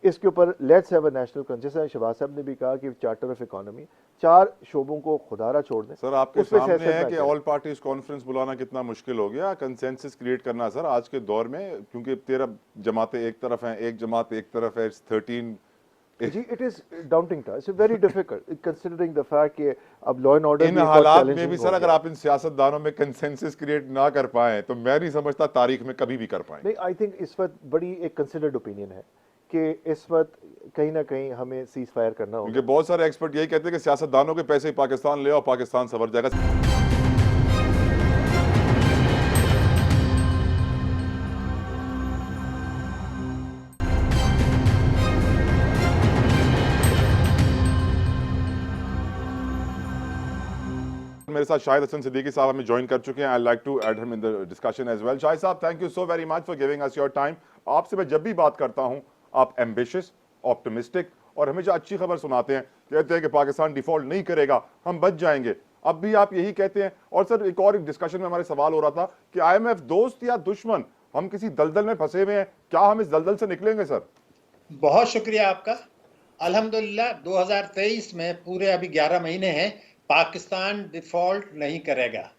इसके ऊपर let's have a national conference. जैसा शहबाज साहब ने भी कहा कि चार्टर ऑफ इकोनॉमी 4 शोबों को खुदारा छोड़ दें। सर आपके उस पे सामने सियासत है ना कि करें। ऑल पार्टीज कॉन्फ्रेंस बुलाना कितना मुश्किल हो गया, कंसेंसस क्रिएट करना सर आज के दौर में, क्योंकि 13 जमातें एक तरफ हैं, एक जमात एक तरफ है, 13 जी इट इज डाउंटिंग था, it's very difficult considering the fact कि अब लॉ एंड ऑर्डर इन हालात में भी सर अगर आप इन सियासतदानों में कंसेंसस क्रिएट ना कर पाए तो मैं नहीं समझता तारीख में कभी भी कर पाए। नहीं, आई थिंक इस वक्त बड़ी एक कंसिडर्ड ओपिनियन है कि इस वक्त कहीं ना कहीं हमें सीज फायर करना होगा। क्योंकि बहुत सारे एक्सपर्ट यही कहते हैं कि सियासतदानों के पैसे ही पाकिस्तान ले आओ, पाकिस्तान संवर जाएगा। मेरे साथ शाहिद हसन सिद्दीकी साहब हमें ज्वाइन कर चुके हैं। I like to add him in the discussion as well. Shahid साहब, thank you so very much for giving us your time. आपसे मैं जब भी बात करता हूं आप एम्बिशियस, ऑप्टिमिस्टिक और हमेशा अच्छी खबर सुनाते हैं, कहते हैं कि पाकिस्तान डिफॉल्ट नहीं करेगा, हम बच जाएंगे। अब भी आप यही कहते हैं। और सर एक और डिस्कशन में हमारे सवाल हो रहा था कि IMF दोस्त या दुश्मन, हम किसी दलदल में फंसे हुए हैं, क्या हम इस दलदल से निकलेंगे सर? बहुत शुक्रिया आपका। अल्हम्दुलिल्लाह 2023 में पूरे अभी 11 महीने हैं, पाकिस्तान डिफॉल्ट नहीं करेगा।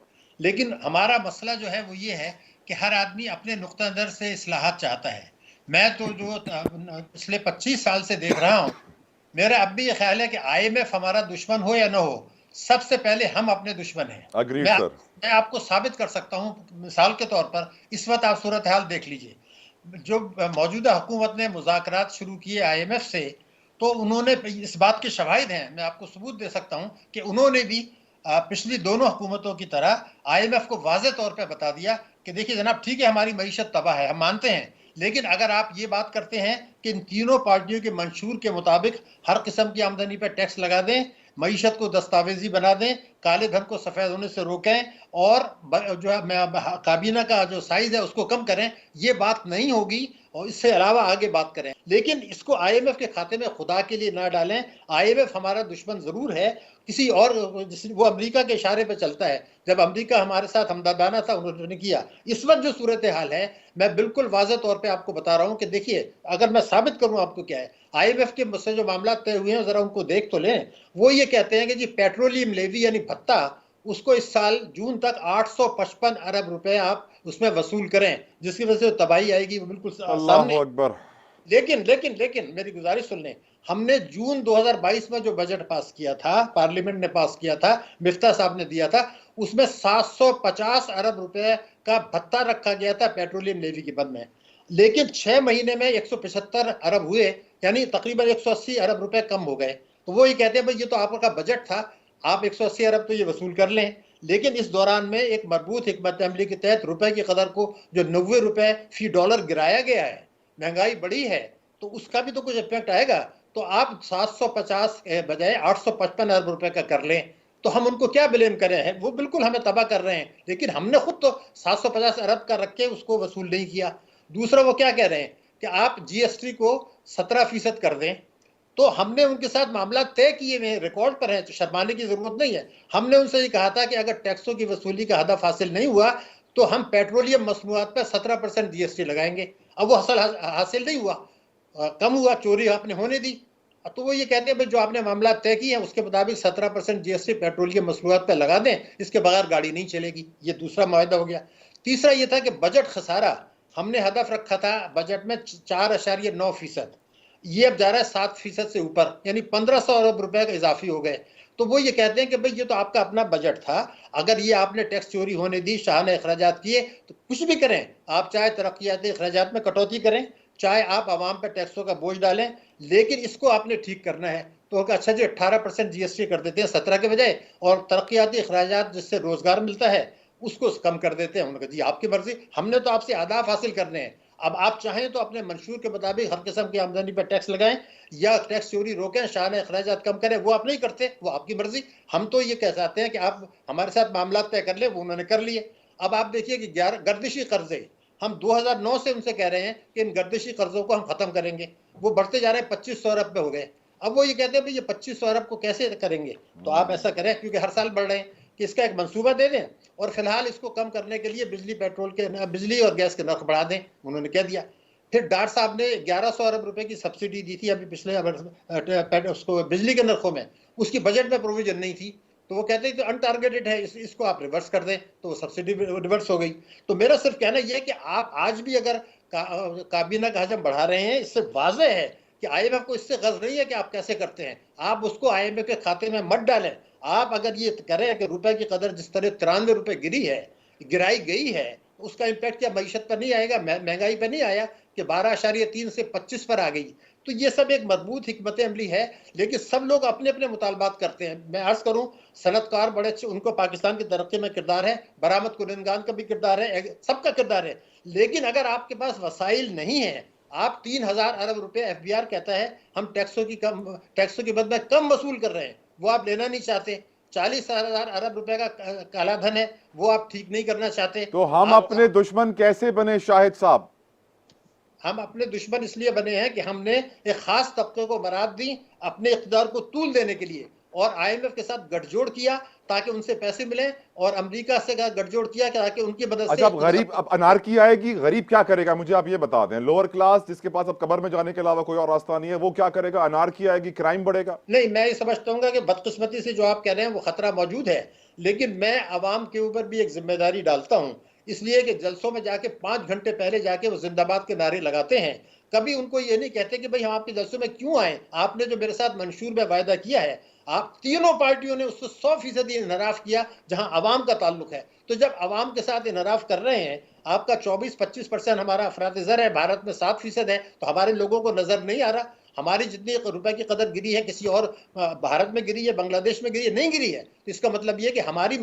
लेकिन हमारा मसला जो है वो ये है कि हर आदमी अपने नुक्ता नज़र से इस्लाहात चाहता है। मैं तो जो पिछले 25 साल से देख रहा हूँ, मेरा अब भी ये ख्याल है कि IMF हमारा दुश्मन हो या ना हो, सबसे पहले हम अपने दुश्मन हैं। Agreed, मैं, sir. मैं आपको साबित कर सकता हूँ, मिसाल के तौर पर इस वक्त आप सूरत हाल देख लीजिए। जो मौजूदा हुकूमत ने मुज़ाकरात शुरू किए IMF से, तो उन्होंने इस बात के शवाहिद हैं, मैं आपको सबूत दे सकता हूं कि उन्होंने भी पिछली दोनों हुकूमतों की तरह IMF को वाज़े तौर पे बता दिया कि देखिए जनाब, ठीक है हमारी मईशत तबाह है, हम मानते हैं, लेकिन अगर आप ये बात करते हैं कि इन तीनों पार्टियों के मंशूर के मुताबिक हर किस्म की आमदनी पर टैक्स लगा दें, मईशत को दस्तावेजी बना दें, काले धन को सफ़ेद होने से रोकें और जो है काबीना का जो साइज है उसको कम करें, ये बात नहीं होगी और इससे अलावा आगे बात करें। लेकिन इसको IMF के खाते में खुदा के लिए ना डालें। IMF हमारा दुश्मन जरूर है, किसी और वो अमेरिका के इशारे पे चलता है। जब अमेरिका हमारे साथ हमदर्दाना था उन्होंने किया। इस वक्त जो सूरत हाल है, मैं बिल्कुल वाज़ेह तौर पे आपको बता रहा हूँ कि देखिए, अगर मैं साबित करूँ आपको क्या है, IMF के मुझसे जो मामला तय हुए हैं जरा उनको देख तो लें। वो ये कहते हैं कि जी पेट्रोलियम लेवी यानी भत्ता, उसको इस साल जून तक 855 अरब रुपए आप उसमें वसूल करें, जिसकी वजह से तबाही आएगी वो बिल्कुल सामने। अकबर। लेकिन मेरी गुजारिश सुन लें, हमने जून 2022 में जो बजट पास किया था, पार्लियामेंट ने पास किया था, मिफ्ता साहब ने दिया था, उसमें 750 अरब रुपए का भत्ता रखा गया था पेट्रोलियम लेवी के बद में। लेकिन 6 महीने में 175 अरब हुए, यानी तकरीबन 180 अरब रुपए कम हो गए। तो वो ये कहते हैं भाई ये तो आपका बजट था, आप 180 अरब तो ये वसूल कर लें। लेकिन इस दौरान में एक मरबूत हिकमत अमली के तहत रुपए की कदर को जो 90 रुपए फी डॉलर गिराया गया है, महंगाई बढ़ी है, तो उसका भी तो कुछ इफेक्ट आएगा। तो आप 750 बजाय 855 अरब रुपए का कर लें, तो हम उनको क्या ब्लेम कर रहे हैं? वो बिल्कुल हमें तबाह कर रहे हैं, लेकिन हमने खुद तो 750 अरब का रख के उसको वसूल नहीं किया। दूसरा वो क्या कह रहे हैं कि आप GST को 17% कर दें। तो हमने उनके साथ मामला तय किए हुए रिकॉर्ड पर है, तो शर्माने की जरूरत नहीं है। हमने उनसे ये कहा था कि अगर टैक्सों की वसूली का हदफ हासिल नहीं हुआ तो हम पेट्रोलियम मसनूआत पर 17% GST लगाएंगे। अब वो हासिल नहीं हुआ, कम हुआ, चोरी आपने होने दी। तो वो ये कहते हैं भाई जो आपने मामला तय किए हैं उसके मुताबिक 17% GST पेट्रोलियम मसनूआत पर लगा दें, इसके बगैर गाड़ी नहीं चलेगी। ये दूसरा मुआहदा हो गया। तीसरा ये था कि बजट खसारा, हमने हदफ रखा था बजट में 4.9%, ये अब जा रहा है 7% से ऊपर, यानी 1500 अरब रुपए का इजाफी हो गए। तो वो ये कहते हैं कि भाई ये तो आपका अपना बजट था, अगर ये आपने टैक्स चोरी होने दी, शाहाना अखराजात किए, तो कुछ भी करें आप, चाहे तरक्याती अखराजात में कटौती करें, चाहे आप आवाम पर टैक्सों का बोझ डालें, लेकिन इसको आपने ठीक करना है। तो अच्छा जी 18% GST कर देते हैं 17 के बजाय, और तरक्याती अखराजात जिससे रोजगार मिलता है उसको कम कर देते हैं। उन्होंने कहा जी आपकी मर्जी, हमने तो आपसे आदाफ हासिल करने हैं। अब आप चाहें तो अपने मंशूर के मुताबिक हर किस्म की आमदनी पर टैक्स लगाएं या टैक्स चोरी रोकें, शान अखराजात कम करें, वो आप नहीं करते, वो आपकी मर्जी। हम तो ये कह चाहते हैं कि आप हमारे साथ मामला तय कर ले, वो उन्होंने कर लिए। अब आप देखिए कि 11 गर्दिशी कर्जे, हम 2009 से उनसे कह रहे हैं कि इन गर्दिशी कर्जों को हम खत्म करेंगे, वो बढ़ते जा रहे हैं, 2500 अरब पे हो गए। अब वो ये कहते हैं भाई ये 2500 अरब को कैसे करेंगे? तो आप ऐसा करें, क्योंकि हर साल बढ़ रहे हैं, कि इसका एक मंसूबा दे दें और फिलहाल इसको कम करने के लिए बिजली और गैस के नर्ख बढ़ा दें। उन्होंने कह दिया। फिर डार साहब ने 1100 अरब रुपए की सब्सिडी दी थी अभी पिछले उसको बिजली के नरखों में, उसकी बजट में प्रोविजन नहीं थी, तो वो कहते हैं तो अनटारगेटेड है, इसको आप रिवर्स कर दें, तो वो सब्सिडी रिवर्स हो गई। तो मेरा सिर्फ कहना यह है कि आप आज भी अगर काबीना का हजम बढ़ा रहे हैं, इससे वाजह है कि IMF को इससे गर्ज नहीं है कि आप कैसे करते हैं, आप उसको IMF के खाते में मत डालें। आप अगर ये करें कि रुपए की कदर जिस तरह 93 रुपए गिराई गई है, उसका इम्पैक्ट क्या मईशत पर नहीं आएगा, महंगाई पर नहीं आया कि 12.3 से 25 पर आ गई। तो ये सब एक मजबूत हिकमत अमली है, लेकिन सब लोग अपने अपने मुतालबात करते हैं। मैं अर्ज करूं, सनतकार बड़े अच्छे, उनको पाकिस्तान की तरक्की में किरदार है, बरामद कुनंदगान का भी किरदार है, सबका किरदार है, लेकिन अगर आपके पास वसाइल नहीं है, आप 3000 अरब रुपए FBR कहता है हम टैक्सों की बद में कम वसूल कर रहे हैं, वो आप लेना नहीं चाहते। 40,000 अरब रुपए का काला धन है, वो आप ठीक नहीं करना चाहते। तो हम अपने दुश्मन कैसे बने शाहिद साहब? हम अपने दुश्मन इसलिए बने हैं कि हमने एक खास तबके को बरात दी अपने इक़्तिदार को तूल देने के लिए, और IMF के साथ गठजोड़ किया ताकि उनसे पैसे मिले, और अमेरिका से गठजोड़ किया ताकि उनकी मदद से। अच्छा, अब गरीब, अब अनारकी आएगी, गरीब क्या करेगा मुझे आप ये बता दें। लोअर क्लास जिसके पास अब कब्र में जाने के अलावा कोई और रास्ता नहीं है, वो क्या करेगा? अनारकी आएगी, क्राइम बढ़ेगा। नहीं, मैं ये समझता हूँ कि बदकिस्मती से जो आप कह रहे हैं वो खतरा मौजूद है, लेकिन मैं अवाम के ऊपर भी एक जिम्मेदारी डालता हूँ, इसलिए कि जलसों में जाके 5 घंटे पहले जाके वो जिंदाबाद के नारे लगाते हैं। कभी उनको ये नहीं कहते कि भाई हम आपके जलसों में क्यों आए, आपने जो मेरे साथ मंशूर में वायदा किया है, आप तीनों पार्टियों ने उससे 100% इनहराफ किया जहां अवाम का ताल्लुक है। तो जब अवाम के साथ इनहराफ कर रहे हैं, आपका 24-25% हमारा अफराद-ए-ज़र है, भारत में 7% है, तो हमारे लोगों को नजर नहीं आ रहा हमारी जितनी रुपए की कदर गिरी है किसी और भारत में गिरी है, बांग्लादेश में गिरी है, नहीं गिरी है। तो इसका मतलब ये कि हमारी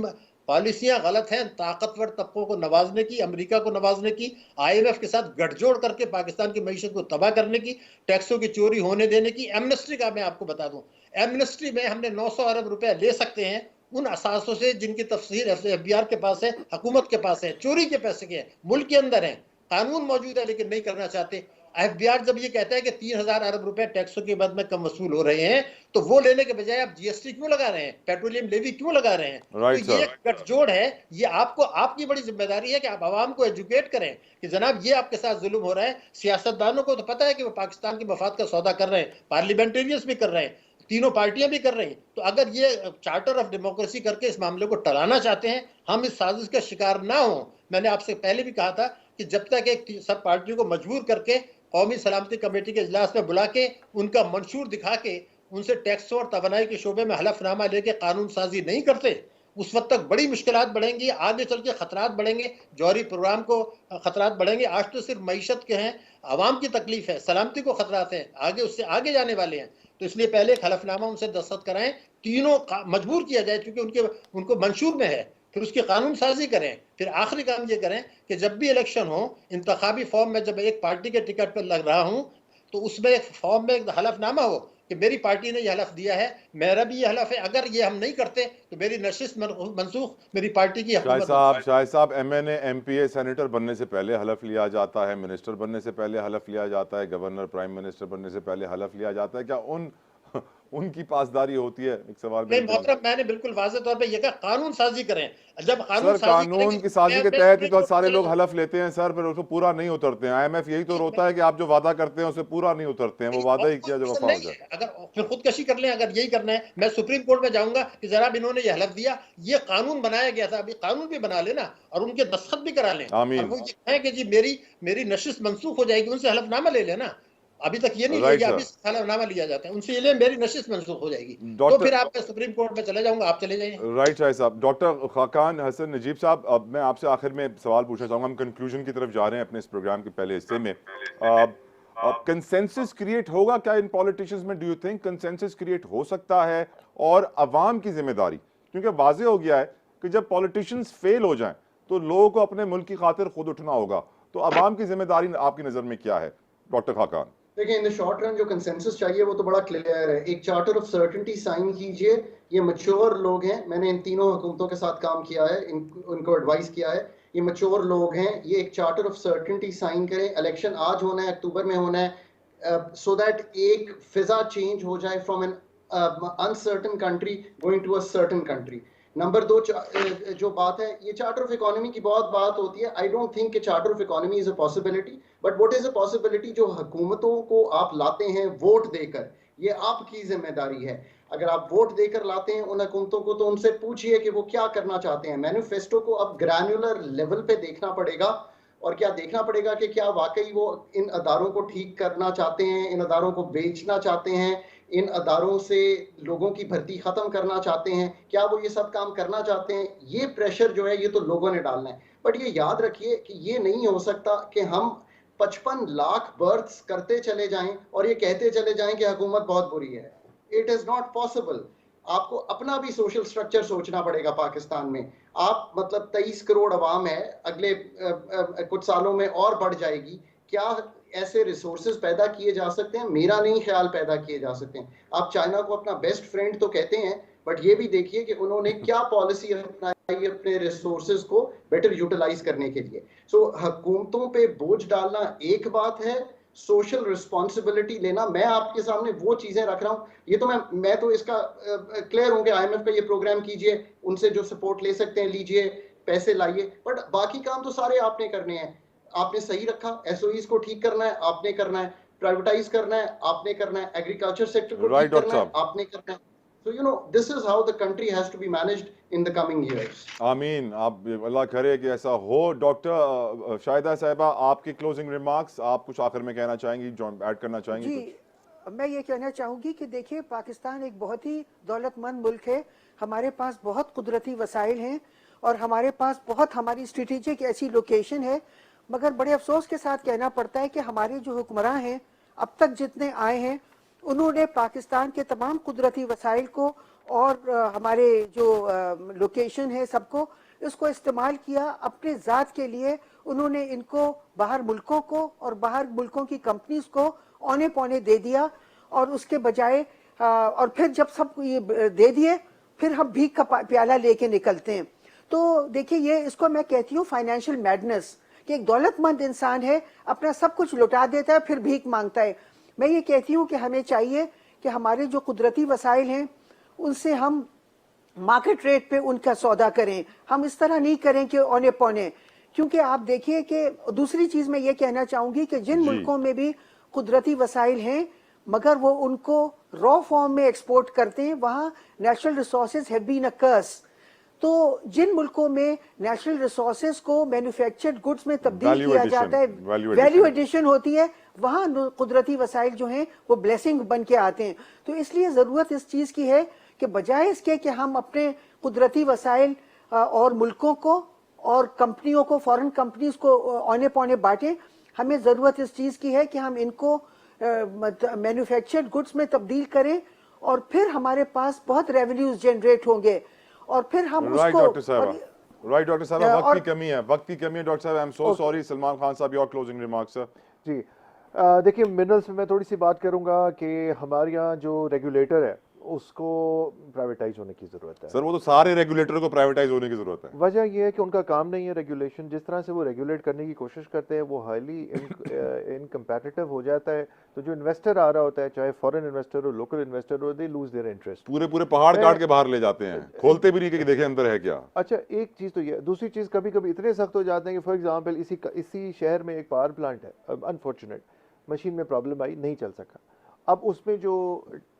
पॉलिसियां गलत हैं, ताकतवर तबकों को नवाजने की, अमेरिका को नवाजने की, IMF के साथ गठजोड़ करके पाकिस्तान की मईशत को तबाह करने की, टैक्सों की चोरी होने देने की। एमनेस्टी का मैं आपको बता दूं, एमनेस्टी में हमने 900 अरब रुपए ले सकते हैं उन असासों से जिनकी तफसीर FBR के पास है, हुकूमत के पास है, चोरी के पैसे के हैं, मुल्क के अंदर है, कानून मौजूद है, लेकिन नहीं करना चाहते। FBR जब ये कहता है कि 3000 अरब रुपए टैक्सों के बाद में कम वसूल हो रहे हैं, तो वो लेने के बजाय आप GST क्यों लगा रहे हैं, पेट्रोलियम लेवी क्यों लगा रहे हैं? Right, तो ये गठजोड़ है, ये आपकी बड़ी जिम्मेदारी है कि आप आवाम को एजुकेट करें कि जनाब ये आपके साथ जुल्म हो रहा है। सियासतदानों को तो पता है कि वो पाकिस्तान के मफाद का सौदा कर रहे हैं, पार्लियामेंटेरियंस भी कर रहे हैं, तीनों पार्टियां भी कर रही हैं। तो अगर ये चार्टर ऑफ डेमोक्रेसी करके इस मामले को टलाना चाहते हैं, हम इस साजिश का शिकार ना हो। मैंने आपसे पहले भी कहा था कि जब तक एक सब पार्टियों को मजबूर करके कौमी सलामती कमेटी के इजलास में बुला के उनका मंशूर दिखा के उनसे टैक्स और तवानाई के शोबे में हलफनामा लेके कानून साजी नहीं करते, उस वक्त तक बड़ी मुश्किलात बढ़ेंगी, आगे चल के खतरात बढ़ेंगे, जौहरी प्रोग्राम को खतरात बढ़ेंगे। आज तो सिर्फ मईशत के हैं, आवाम की तकलीफ है, सलामती को खतरात हैं, आगे उससे आगे जाने वाले हैं। तो इसलिए पहले एक हलफनामा उनसे दस्तखत कराएं, तीनों मजबूर किया जाए क्योंकि उनको मंशूर में है, फिर उसकी कानून साजी करें। फिर आखिरी काम ये करें कि जब भी इलेक्शन हो, इंतखाबी फॉर्म में जब एक पार्टी के टिकट पर लग रहा हूं, तो उसमें एक फॉर्म में एक हलफनामा हो कि मेरी पार्टी ने यह हलफ दिया है, मेरा भी यह हलफ है, अगर ये हम नहीं करते तो मेरी नशिस्त मनसूख, मेरी पार्टी की शाहिद साहब MNA MPA सेनेटर बनने से पहले हलफ लिया जाता है, मिनिस्टर बनने से पहले हलफ लिया जाता है, गवर्नर प्राइम मिनिस्टर बनने से पहले हलफ लिया जाता है, क्या उनकी पासदारी होती है? एक सवाल नहीं मोहतरम, मैंने बिल्कुल वाज़ेह तौर पे ये कहा कानून साजी करें। जब कानून की साजी के तहत ही तो सारे लोग हलफ लेते हैं सर, फिर उसको पूरा नहीं उतरते हैं। IMF यही तो रोता है कि आप जो वादा करते हैं उसे पूरा नहीं उतरते हैं, वो वादा ही किया जो वफा हो जाए। अगर फिर खुदकशी कर लें, अगर यही करना है, मैं सुप्रीम कोर्ट में जाऊंगा कि जनाब इन्होंने ये हलफ दिया, ये कानून बनाया गया था, अभी कानून भी बना लेना और उनके दस्तखत भी करा लें, और वो ये कहें कि जी मेरी नशिस्त मंसूख हो जाएगी, उनसे हलफनामा ले लेना। अभी तक ये नहीं लिया, अभी हलफनामा लिया जाता है, उनसे ये ले मेरी नशिस्त मंसूख हो जाएगी, तो फिर आप सुप्रीम कोर्ट में चले जाऊंगा, आप चले जाइए। राइट शाहिद साहब। डॉक्टर खाकान हसन नजीब साहब, अब मैं आपसे आखिर में सवाल पूछना चाहूंगा, हम कंक्लूजन की तरफ जा रहे हैं अपने इस प्रोग्राम के पहले हिस्से में। कंसेंसस क्रिएट होगा क्या इन पॉलिटिशियंस में? Do you think consensus create हो सकता है? और अवाम की जिम्मेदारी, क्योंकि वाज़ेह हो गया है कि जब पॉलिटिशियंस फेल हो जाएं तो लोगों को अपने मुल्क की खातिर खुद उठना होगा, तो अवाम की जिम्मेदारी आपकी नज़र में क्या है डॉक्टर खाकान? देखिए, इन द शॉर्ट रन जो कंसेंसस चाहिए वो तो बड़ा क्लियर है। एक चार्टर ऑफ सर्टेनिटी साइन कीजिए, ये मैच्योर लोग हैं, मैंने इन तीनों हुकूमतों के साथ काम किया है, उनको एडवाइस किया है, ये मैच्योर लोग हैं, ये एक चार्टर ऑफ सर्टेनिटी साइन करें। इलेक्शन आज होना है, अक्टूबर में होना है, सो दैट एक फिजा चेंज हो जाए from an uncertain country going to a certain country. Number दो, जो बात है, ये चार्टर ऑफ इकोनॉमी की बहुत बात होती है। आई डोंट थिंक कि charter of economy is a possibility, but what is a possibility, जो हुकूमतों को आप लाते हैं वोट देकर, ये आपकी जिम्मेदारी है। अगर आप वोट देकर लाते हैं उन हुकूमतों को, तो उनसे पूछिए कि वो क्या करना चाहते हैं। मैनिफेस्टो को अब ग्रैन्युलर लेवल पे देखना पड़ेगा, और क्या देखना पड़ेगा कि क्या वाकई वो इन अदारों को ठीक करना चाहते हैं, इन अदारों को बेचना चाहते हैं, इन अदारों से लोगों की भर्ती खत्म करना चाहते हैं, क्या वो ये सब काम करना चाहते हैं। ये प्रेशर जो है ये तो लोगों ने डालना है। बट ये याद रखिए कि ये नहीं हो सकता कि हम 55 लाख बर्थ्स करते चले जाएं और ये कहते चले जाएं कि हुकूमत बहुत बुरी है। It is not possible. आपको अपना भी सोशल स्ट्रक्चर सोचना पड़ेगा पाकिस्तान में। आप मतलब 23 करोड़ अवाम है, अगले कुछ सालों में और बढ़ जाएगी। क्या ऐसे रिसोर्सेज पैदा किए जा सकते हैं? मेरा नहीं ख्याल पैदा किए जा सकते हैं। आप चाइना को अपना बेस्ट फ्रेंड तो कहते हैं, बट ये भी देखिए कि उन्होंने क्या पॉलिसी अपनाई अपने रिसोर्सेज को बेटर यूटिलाइज करने के लिए। सो हुकूमतों पे बोझ डालना एक बात है, सोशल रिस्पॉन्सिबिलिटी लेना, मैं आपके सामने वो चीजें रख रहा हूं। ये तो मैं तो इसका क्लियर हूं कि IMF का ये प्रोग्राम कीजिए, उनसे जो सपोर्ट ले सकते हैं लीजिए, पैसे लाइए, बट बाकी काम तो सारे आपने करने हैं। आपने सही रखा, SOEs को ठीक करना है आपने करना है, प्राइवेटाइज करना है आपने करना है, एग्रीकल्चर सेक्टर को ठीक करना है आपने करना है। So you know, this is how the country has to be managed in the coming years. आमीन। आप अल्लाह करे कि ऐसा हो। डॉक्टर शाहिदा साहिबा, आपके क्लोजिंग रिमार्क्स, आप कुछ आखिर में कहना चाहेंगी, जो ऐड करना चाहेंगी? जी, मैं ये कहना चाहूँगी कि देखिए, पाकिस्तान एक बहुत ही दौलतमंद मुल्क है। हमारे पास बहुत कुदरती वसाइल हैं और हमारे पास बहुत हमारी स्ट्रेटेजिक ऐसी लोकेशन है। मगर बड़े अफसोस के साथ कहना पड़ता है कि हमारे जो हुक्मरान हैं, अब तक जितने आए हैं, उन्होंने पाकिस्तान के तमाम कुदरती वसाइल को और हमारे जो लोकेशन है सबको, इसको इस्तेमाल किया अपने ज़ात के लिए। उन्होंने इनको बाहर मुल्कों को और बाहर मुल्कों की कंपनीज को औने पौने दे दिया, और उसके बजाय और फिर जब सब ये दे दिए, फिर हम भीख का प्याला लेके निकलते हैं। तो देखिए, ये इसको मैं कहती हूँ फाइनेंशियल मैडनेस, कि एक दौलतमंद इंसान है, अपना सब कुछ लुटा देता है, फिर भीख मांगता है। मैं ये कहती हूँ कि हमें चाहिए कि हमारे जो कुदरती वसाइल हैं, उनसे हम मार्केट रेट पे उनका सौदा करें। हम इस तरह नहीं करें कि औने पौने। क्योंकि आप देखिए कि दूसरी चीज़ मैं ये कहना चाहूँगी कि जिन मुल्कों में भी कुदरती वसाइल हैं, मगर वो उनको रॉ फॉर्म में एक्सपोर्ट करते हैं, वहाँ natural resources have been a curse. तो जिन मुल्कों में नेचुरल रिसोर्सेज को मैन्युफैक्चर्ड गुड्स में तब्दील किया जाता है, वैल्यू एडिशन होती है, वहाँ कुदरती वसाइल जो हैं वो ब्लेसिंग बन के आते हैं। तो इसलिए ज़रूरत इस चीज़ की है कि बजाय इसके कि हम अपने कुदरती वसाइल और मुल्कों को और कंपनियों को, फॉरेन कंपनीज को औने पौने बांटें, हमें ज़रूरत इस चीज़ की है कि हम इनको मैन्युफैक्चर्ड गुड्स में तब्दील करें, और फिर हमारे पास बहुत रेवेन्यूज जनरेट होंगे, और फिर हम उसको डॉक्टर साहब, वक्त की कमी है, डॉक्टर साहब। I am so sorry. Salman Khan साहब, योर क्लोजिंग रिमार्क्स सर। जी, देखिए, मिनरल्स में मैं थोड़ी सी बात करूंगा कि हमारे यहाँ जो रेगुलेटर है उसको प्राइवेटाइज होने की जरूरत है। सर, वो तो सारे रेगुलेटर को प्राइवेटाइज होने की जरूरत है। वजह यह है कि उनका काम नहीं है रेगुलेशन। जिस तरह से वो रेगुलेट करने की कोशिश करते हैं, वो हाईली इनकम्पैटिटिव हो जाता है। तो जो इन्वेस्टर आ रहा होता है, चाहे फॉरेन इन्वेस्टर हो, लोकल इन्वेस्टर हो, दे लूज देयर इंटरेस्ट। पूरे पहाड़ काट के बाहर ले जाते हैं, खोलते भी नहीं कि देखें अंदर है क्या। अच्छा, एक चीज तो ये, दूसरी चीज, कभी कभी इतने सख्त हो जाते हैं कि फॉर एग्जाम्पल इसी शहर में एक पावर प्लांट है, अनफॉर्चुनेट मशीन में प्रॉब्लम आई, नहीं चल सका। अब उसमें जो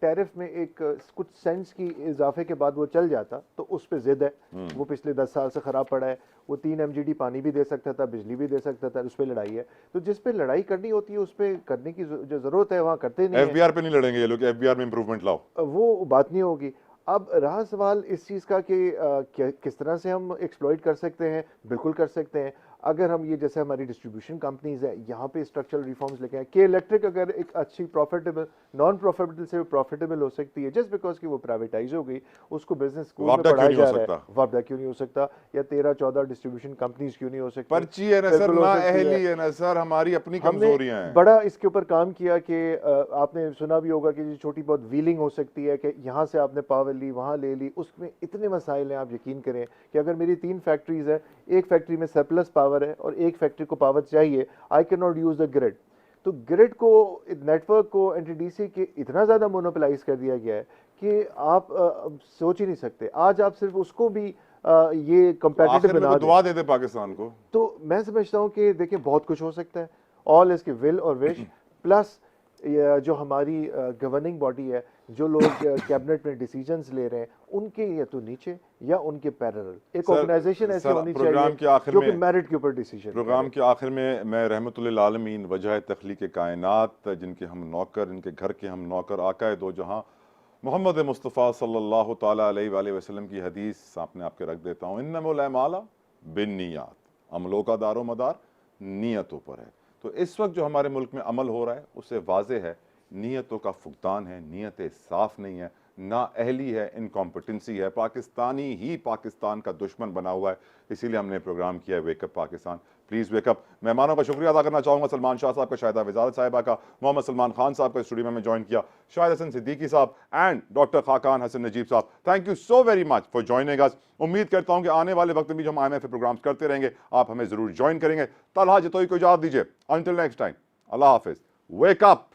टैरिफ में एक कुछ सेंट्स की इजाफे के बाद वो चल जाता, तो उस पर जिद है। वो पिछले 10 साल से खराब पड़ा है। वो 3 MGD पानी भी दे सकता था, बिजली भी दे सकता था, उस पर लड़ाई है। तो जिस पे लड़ाई करनी होती है, उस पर करने की जो जरूरत है, वहाँ करते नहीं। FBR पे नहीं लड़ेंगे ये लोग, FBR में इंप्रूवमेंट लाओ, वो बात नहीं होगी। अब रहा सवाल इस चीज़ का कि किस तरह से हम एक्सप्लॉइट कर सकते हैं। बिल्कुल कर सकते हैं, अगर हम ये, जैसे हमारी डिस्ट्रीब्यूशन कंपनीज है, यहाँ पे स्ट्रक्चरल रिफॉर्म्स लेके आए। के इलेक्ट्रिक अगर एक अच्छी प्रॉफिटेबल, नॉन प्रॉफिटेबल से प्रॉफिटेबल हो सकती है, जस्ट बिकॉज कि वो प्राइवेटाइज हो गई, उसको बिजनेस स्कूल में पढ़ाया जा रहा है, वापदा क्यों नहीं हो सकता? या 13-14 डिस्ट्रीब्यूशन कंपनीज क्यों नहीं हो सकती? पर्ची है ना सर, ना अहली है ना सर, हमारी अपनी कमजोरियां हैं। बड़ा इसके ऊपर काम किया कि आपने सुना भी होगा कि छोटी बहुत व्हीलिंग हो सकती है, कि यहाँ से आपने पावर ली, वहाँ ले ली, उसमें इतने मसाइल हैं। आप यकीन करें कि अगर मेरी 3 फैक्ट्रीज है, एक फैक्ट्री में सरप्लस पावर है और एक फैक्ट्री को पावर चाहिए, I can not use the grid. तो ग्रिड को, नेटवर्क को NTDC के इतना ज़्यादा मोनोपोलाइज कर दिया गया है कि आप सोच ही नहीं सकते। आज आप सिर्फ उसको भी ये आखिर कंपेटिटिव में बना तो दें। दुआ दे दे पाकिस्तान को। तो मैं समझता हूँ कि देखिए बहुत कुछ हो सकता है, ऑल इसकी विल और विश प्लस जो हमारी गवर्निंग बॉडी है, जो लोग कैबिनेट में डिसीजंस ले रहे हैं, उनके या तो नीचे या उनके पैरेलल एक सर, ऑर्गेनाइजेशन ऐसी सर, होनी प्रोग्राम चाहिए के आखिर जो कि में- मेरिट के ऊपर डिसीजन प्रोग्राम के आखिर में मैं रहमतुल्लिल आलमीन वजह तख्लीक कायनात, जिनके हम नौकर, इनके घर के हम नौकर, आका दो जहां मोहम्मद मुस्तफ़ा सल्लल्लाहु ताला अलैहि वसल्लम की हदीस सामने आपके रख देता हूँ। इन्नमल अमाला बिन्नियात, अमलों का दारो मदार नीयतों पर है। तो इस वक्त जो हमारे मुल्क में अमल हो रहा है उससे वाज़ेह है नीयतों का फुकदान है, नीयतें साफ़ नहीं है, ना अहली है, इनकॉम्पिटेंसी है। पाकिस्तानी ही पाकिस्तान का दुश्मन बना हुआ है। इसीलिए हमने प्रोग्राम किया है वेकअप पाकिस्तान, प्लीज़ वेकअप। मेहमानों का शुक्रिया अदा करना चाहूँगा, सलमान शाह साहब का, शाहिदा वजारत साहिबा का, मोहम्मद सलमान खान साहब का स्टूडियो में ज्वाइन किया, शाहिद हसन सिद्दीकी साहब एंड डॉक्टर खाकान हसन नजीब साहब। Thank you so very much for joining us. उम्मीद करता हूँ कि आने वाले वक्त में भी जो हम IMF प्रोग्राम्स करते रहेंगे, आप हमें ज़रूर ज्वाइन करेंगे। तलहा जतोई को इजाज़त दीजिए। अंटिल नेक्स्ट टाइम, अल्लाह हाफिज़। वेकअप।